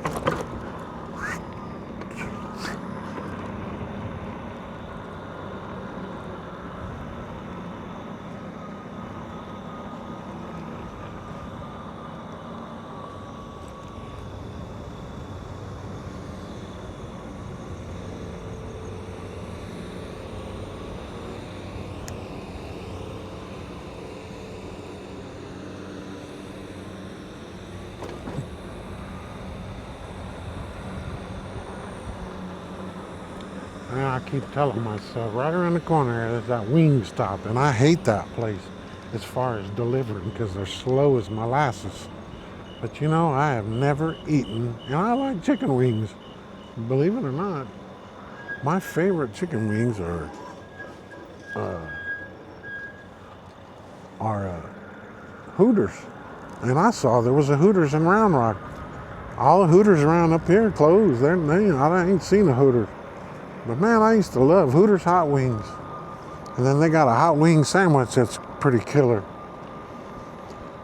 And I keep telling myself, right around the corner there's that Wingstop, and I hate that place as far as delivering because they're slow as molasses. But you know, I have never eaten, and I like chicken wings, believe it or not. My favorite chicken wings are Hooters. And I saw there was a Hooters in Round Rock. All the Hooters around up here closed. I ain't seen a Hooters. But man, I used to love Hooters hot wings. And then they got a hot wing sandwich that's pretty killer.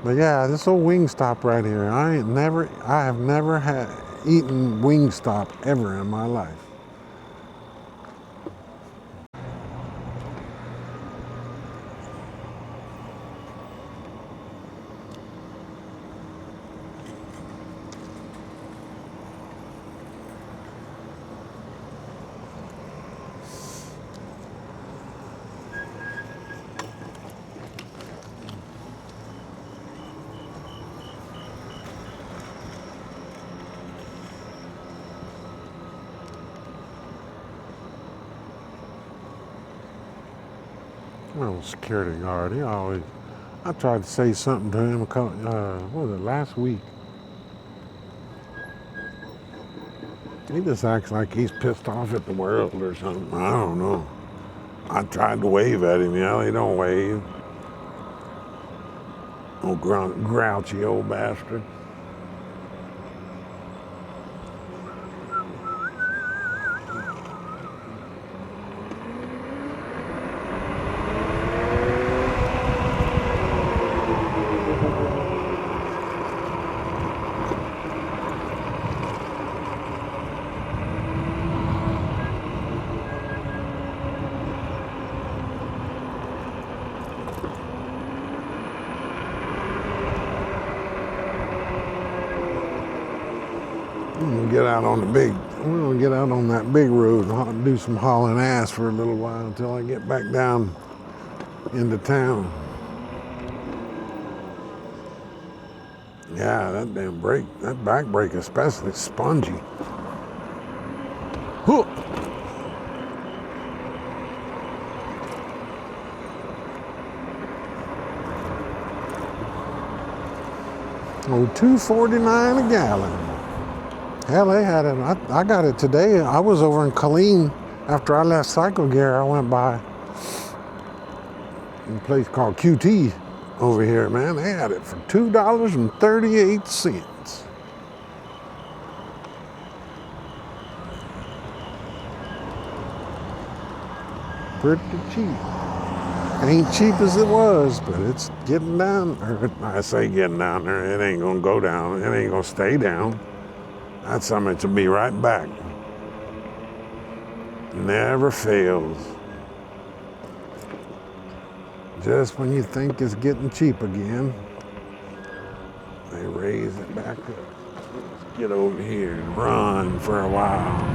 But yeah, this old Wingstop right here, I have never eaten Wingstop ever in my life. Well, security guard, he always, I tried to say something to him, what was it, last week? He just acts like he's pissed off at the world or something. I don't know. I tried to wave at him, he don't wave. Oh, grouchy old bastard. I'm gonna get out on that big road and do some hauling ass for a little while until I get back down into town. Yeah, that damn brake, that back brake especially, spongy. Huh. Oh, $2.49 a gallon. Hell, they had it. I got it today. I was over in Colleen after I left Cycle Gear. I went by a place called QT over here, man. They had it for $2.38. Pretty cheap. Ain't cheap as it was, but it's getting down. Or I say getting down there. It ain't gonna go down. It ain't gonna stay down. That's something to be right back. Never fails. Just when you think it's getting cheap again, they raise it back up. Let's get over here and run for a while.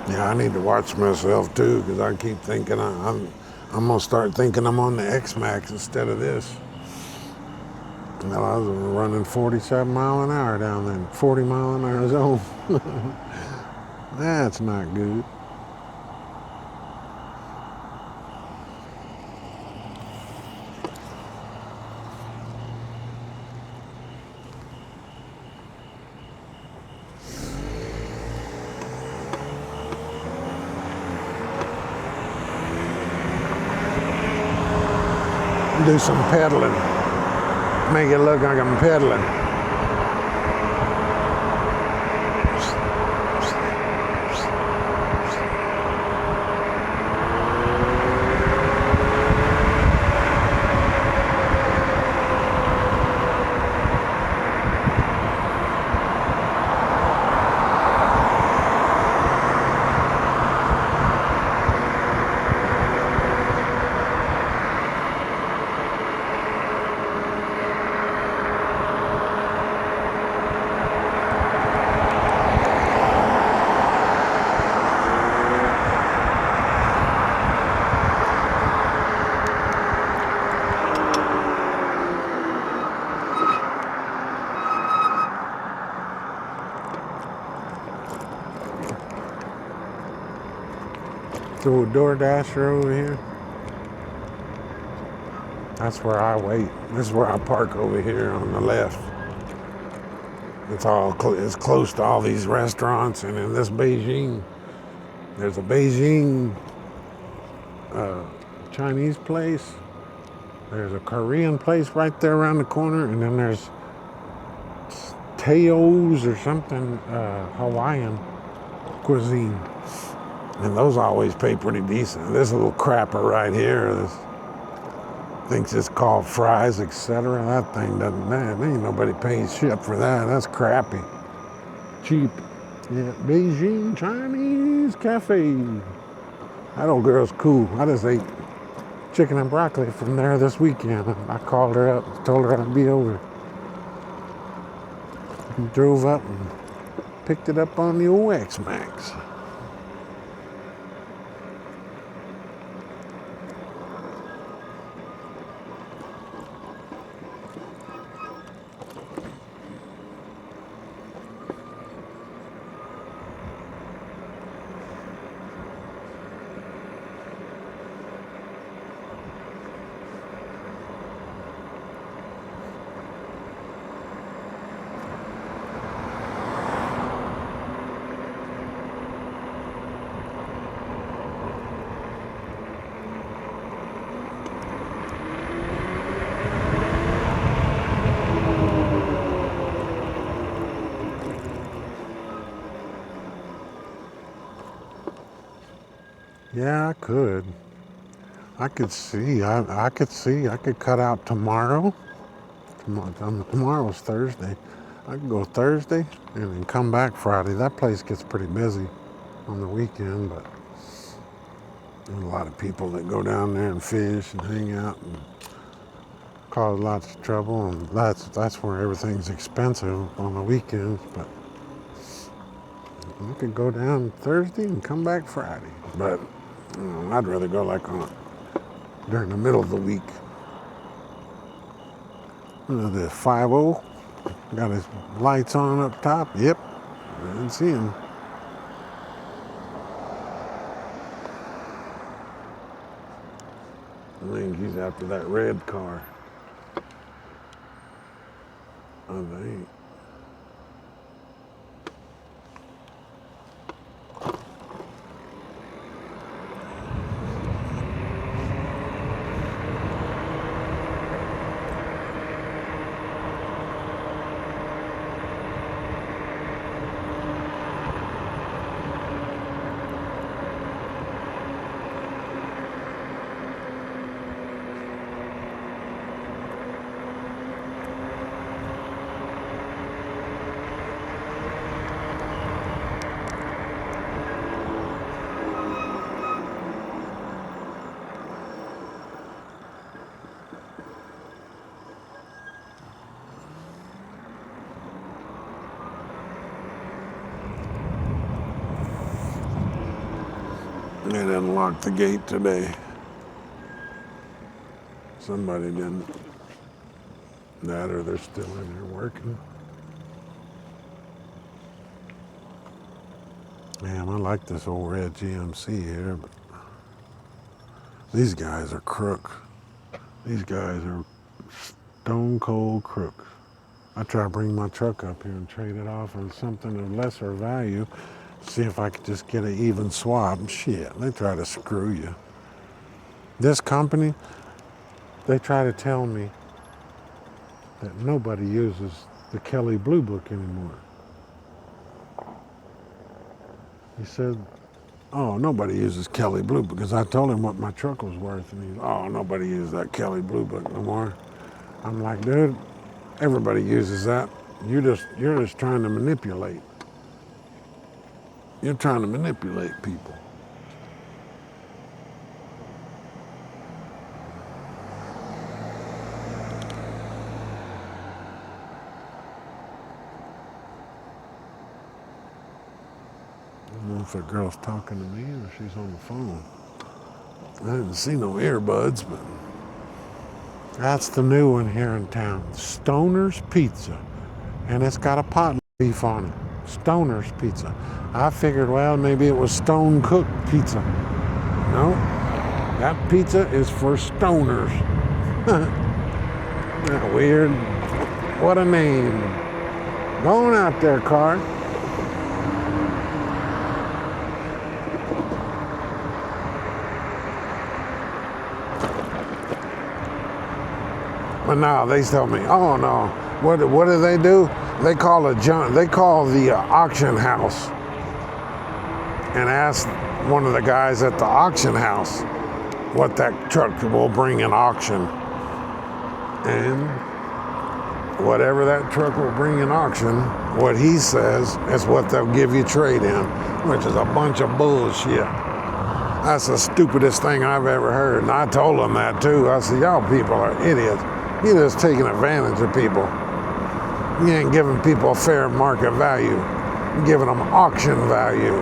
Yeah, I need to watch myself too, because I keep thinking I'm gonna start thinking I'm on the X-Max instead of this. Well, I was running 47 mile an hour down there, 40 mile an hour zone. That's not good. Do some pedaling. Make it look like I'm pedaling. through a DoorDasher over here. That's where I wait. This is where I park over here on the left. It's close to all these restaurants, and in this Beijing, there's a Beijing Chinese place. There's a Korean place right there around the corner, and then there's Teo's or something Hawaiian cuisine, and those always pay pretty decent. This little crapper right here, this thinks it's called fries, etc. That thing doesn't, man, ain't nobody pays shit for that. That's crappy. Cheap. Yeah, Beijing Chinese Cafe. That old girl's cool. I just ate chicken and broccoli from there this weekend. I called her up, told her I'd be over. And drove up and picked it up on the old X-Max. Yeah, I could. I could see. I could see. I could cut out tomorrow. Tomorrow's Thursday. I could go Thursday and then come back Friday. That place gets pretty busy on the weekend, but there's a lot of people that go down there and fish and hang out and cause lots of trouble. And that's where everything's expensive on the weekends. But I could go down Thursday and come back Friday. But I'd rather go like during the middle of the week. The 5-0 got his lights on up top. Yep, I didn't see him. I think he's after that red car. I think. They didn't lock the gate today. Somebody didn't. That or they're still in there working. Man, I like this old red GMC here, but these guys are crooks. These guys are stone cold crooks. I try to bring my truck up here and trade it off on something of lesser value. See if I could just get an even swap. Shit, they try to screw you. This company, they try to tell me that nobody uses the Kelley Blue Book anymore. He said, oh, nobody uses Kelley Blue Book, because I told him what my truck was worth, and he's, oh, nobody uses that Kelley Blue Book no more. I'm like, dude, everybody uses that. You're just trying to manipulate. You're trying to manipulate people. I don't know if that girl's talking to me or she's on the phone. I didn't see no earbuds, but that's the new one here in town. Stoner's Pizza. And it's got a pot leaf on it. Stoner's Pizza. I figured, well, maybe it was stone cooked pizza. No, that pizza is for stoners. Isn't that weird? What a name. Go on out there, car. But now they tell me, oh no, what do? They call the auction house and ask one of the guys at the auction house what that truck will bring in auction. And whatever that truck will bring in auction, what he says is what they'll give you trade in, which is a bunch of bullshit. That's the stupidest thing I've ever heard. And I told them that too. I said, y'all people are idiots. You're just taking advantage of people. You ain't giving people a fair market value. You're giving them auction value.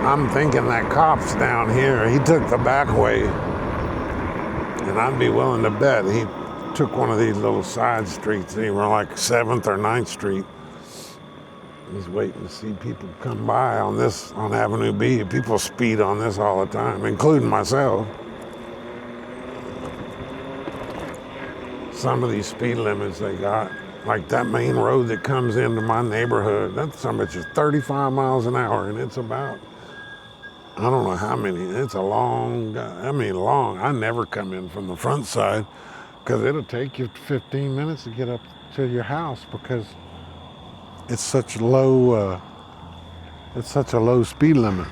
I'm thinking that cop's down here. He took the back way. And I'd be willing to bet he took one of these little side streets, even like 7th or 9th Street. He's waiting to see people come by on Avenue B. People speed on this all the time, including myself. Some of these speed limits they got, like that main road that comes into my neighborhood, that some of it's just 35 miles an hour, and it's about, I don't know how many, it's a long, I never come in from the front side because it'll take you 15 minutes to get up to your house because it's such a low speed limit.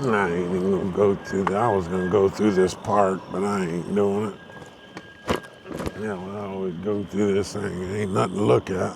I ain't even gonna go through that. I was gonna go through this park, but I ain't doing it. Yeah, well, I always go through this thing. It ain't nothing to look at.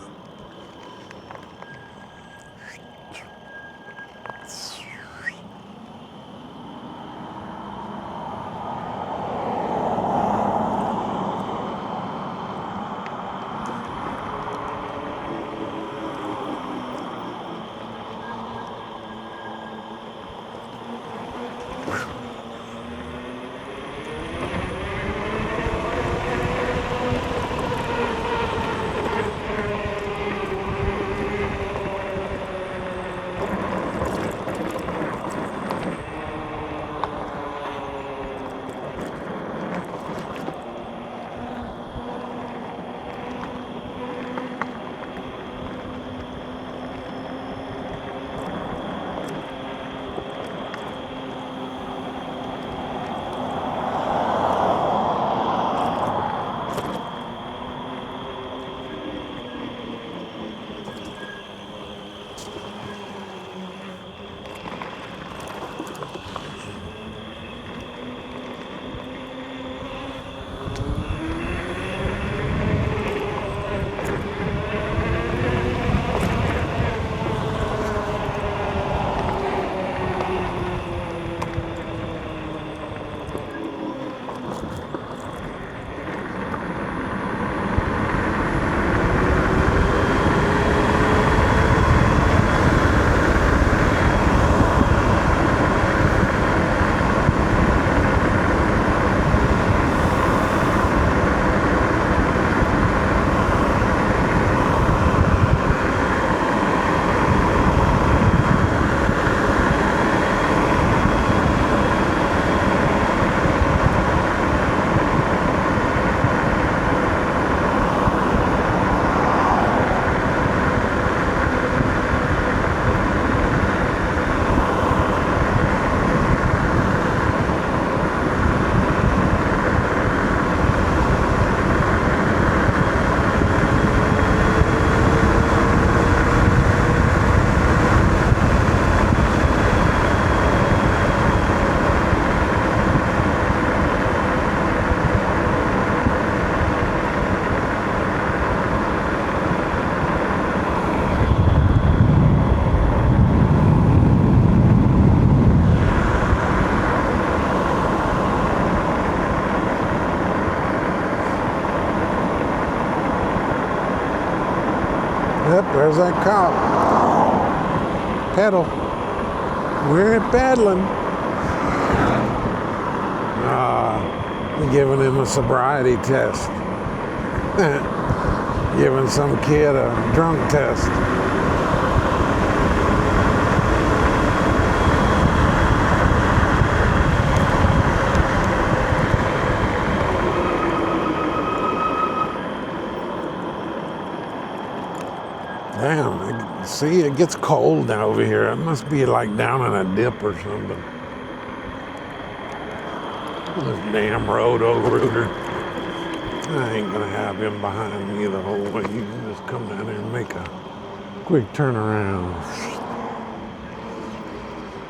There's that cop. Pedal. We're pedaling. We're giving him a sobriety test. Giving some kid a drunk test. Damn, see, it gets cold down over here. It must be like down in a dip or something. This damn road rooter. I ain't gonna have him behind me the whole way. You can just come down here and make a quick turnaround.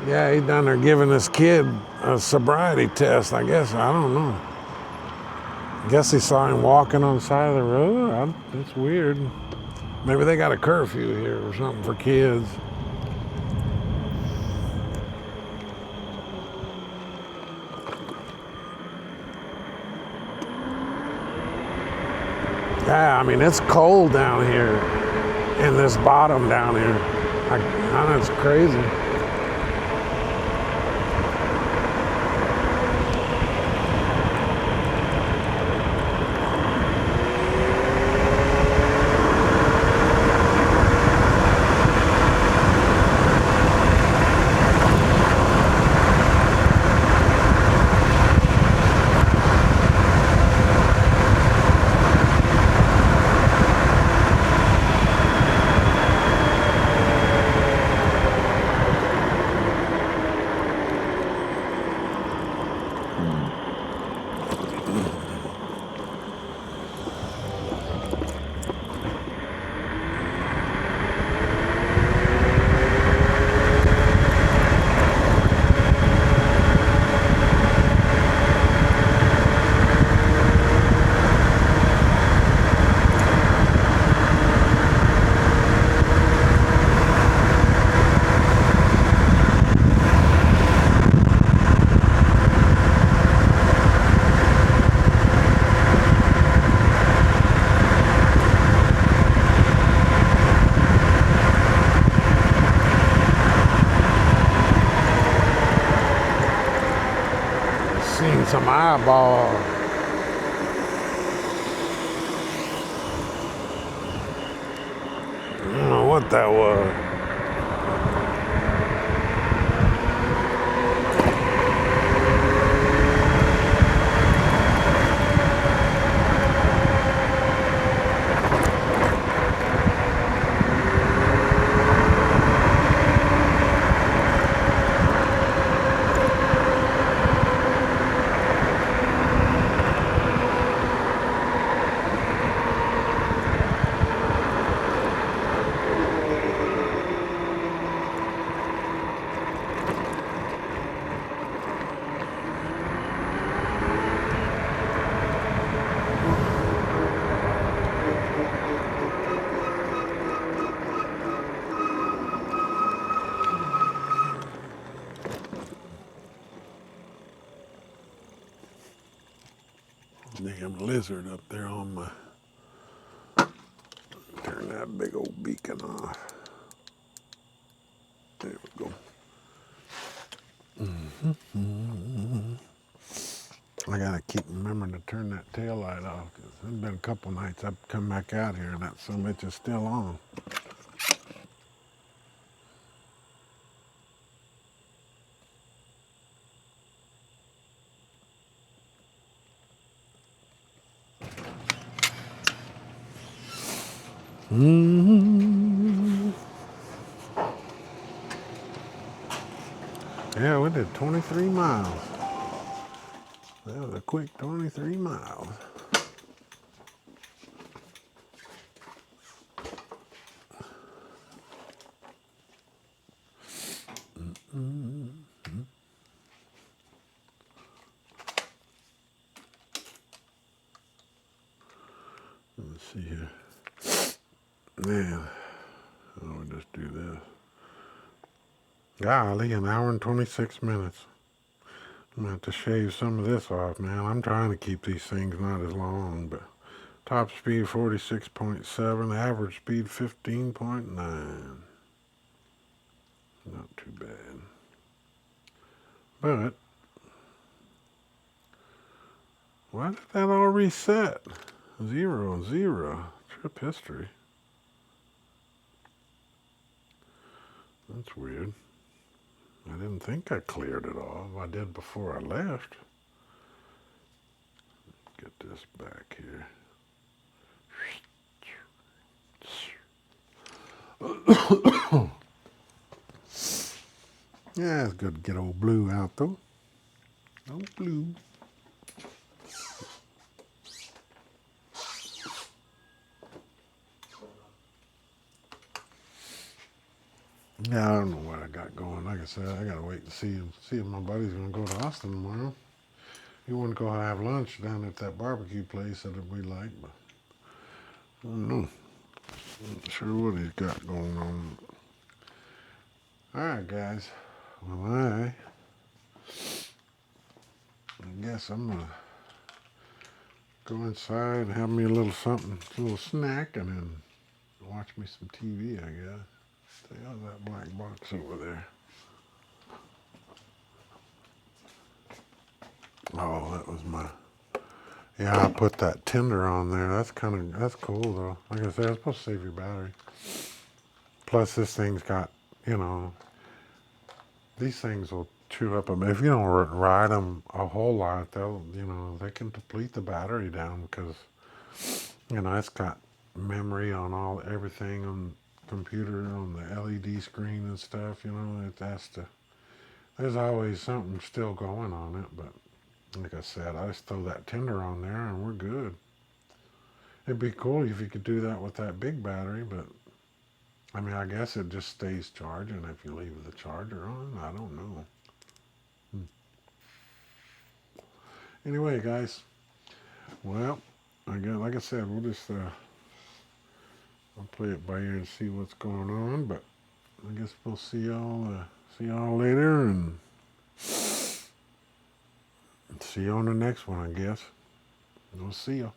Yeah, he down there giving this kid a sobriety test, I guess. I don't know. I guess he saw him walking on the side of the road. That's weird. Maybe they got a curfew here or something for kids. Yeah, I mean, it's cold down here in this bottom down here. I know it's crazy. Seen some eyeballs. I don't know what that was. Damn lizard up there on my... Turn that big old beacon off. There we go. I gotta keep remembering to turn that tail light off, because there's been a couple nights I've come back out here and that some bitch is still on. Yeah, we did 23 miles. That was a quick 23 miles. Let's see here. Man, I'll just do this. Golly, an hour and 26 minutes. I'm gonna have to shave some of this off, man. I'm trying to keep these things not as long, but Top speed 46.7, average speed 15.9. Not too bad. But why did that all reset? 0, 0. Trip history. That's weird. I didn't think I cleared it all. I did before I left. Get this back here. Yeah, it's good to get old Blue out though. Old Blue. Yeah, I don't know what I got going. Like I said, I gotta wait to see if my buddy's gonna go to Austin tomorrow. He wanted to go have lunch down at that barbecue place that we like, but I don't know. Not sure what he's got going on. All right, guys. Well, I guess I'm gonna go inside and have me a little something, a little snack, and then watch me some TV. I guess. See how's that black box over there? Oh, that was my. Yeah, I put that tinder on there. That's cool though. Like I said, it's supposed to save your battery. Plus, this thing's got, you know, these things will chew up them. If you don't ride them a whole lot, they can deplete the battery down because, it's got memory on everything on the computer, on the LED screen and stuff. It has to. There's always something still going on it, but like I said, I just throw that tinder on there and we're good. It'd be cool if you could do that with that big battery, but I mean, I guess it just stays charging if you leave the charger on. I don't know. Anyway, guys, well, like I said, we'll just I'll play it by ear and see what's going on. But I guess we'll see y'all later, and see you on the next one. I guess we'll see you.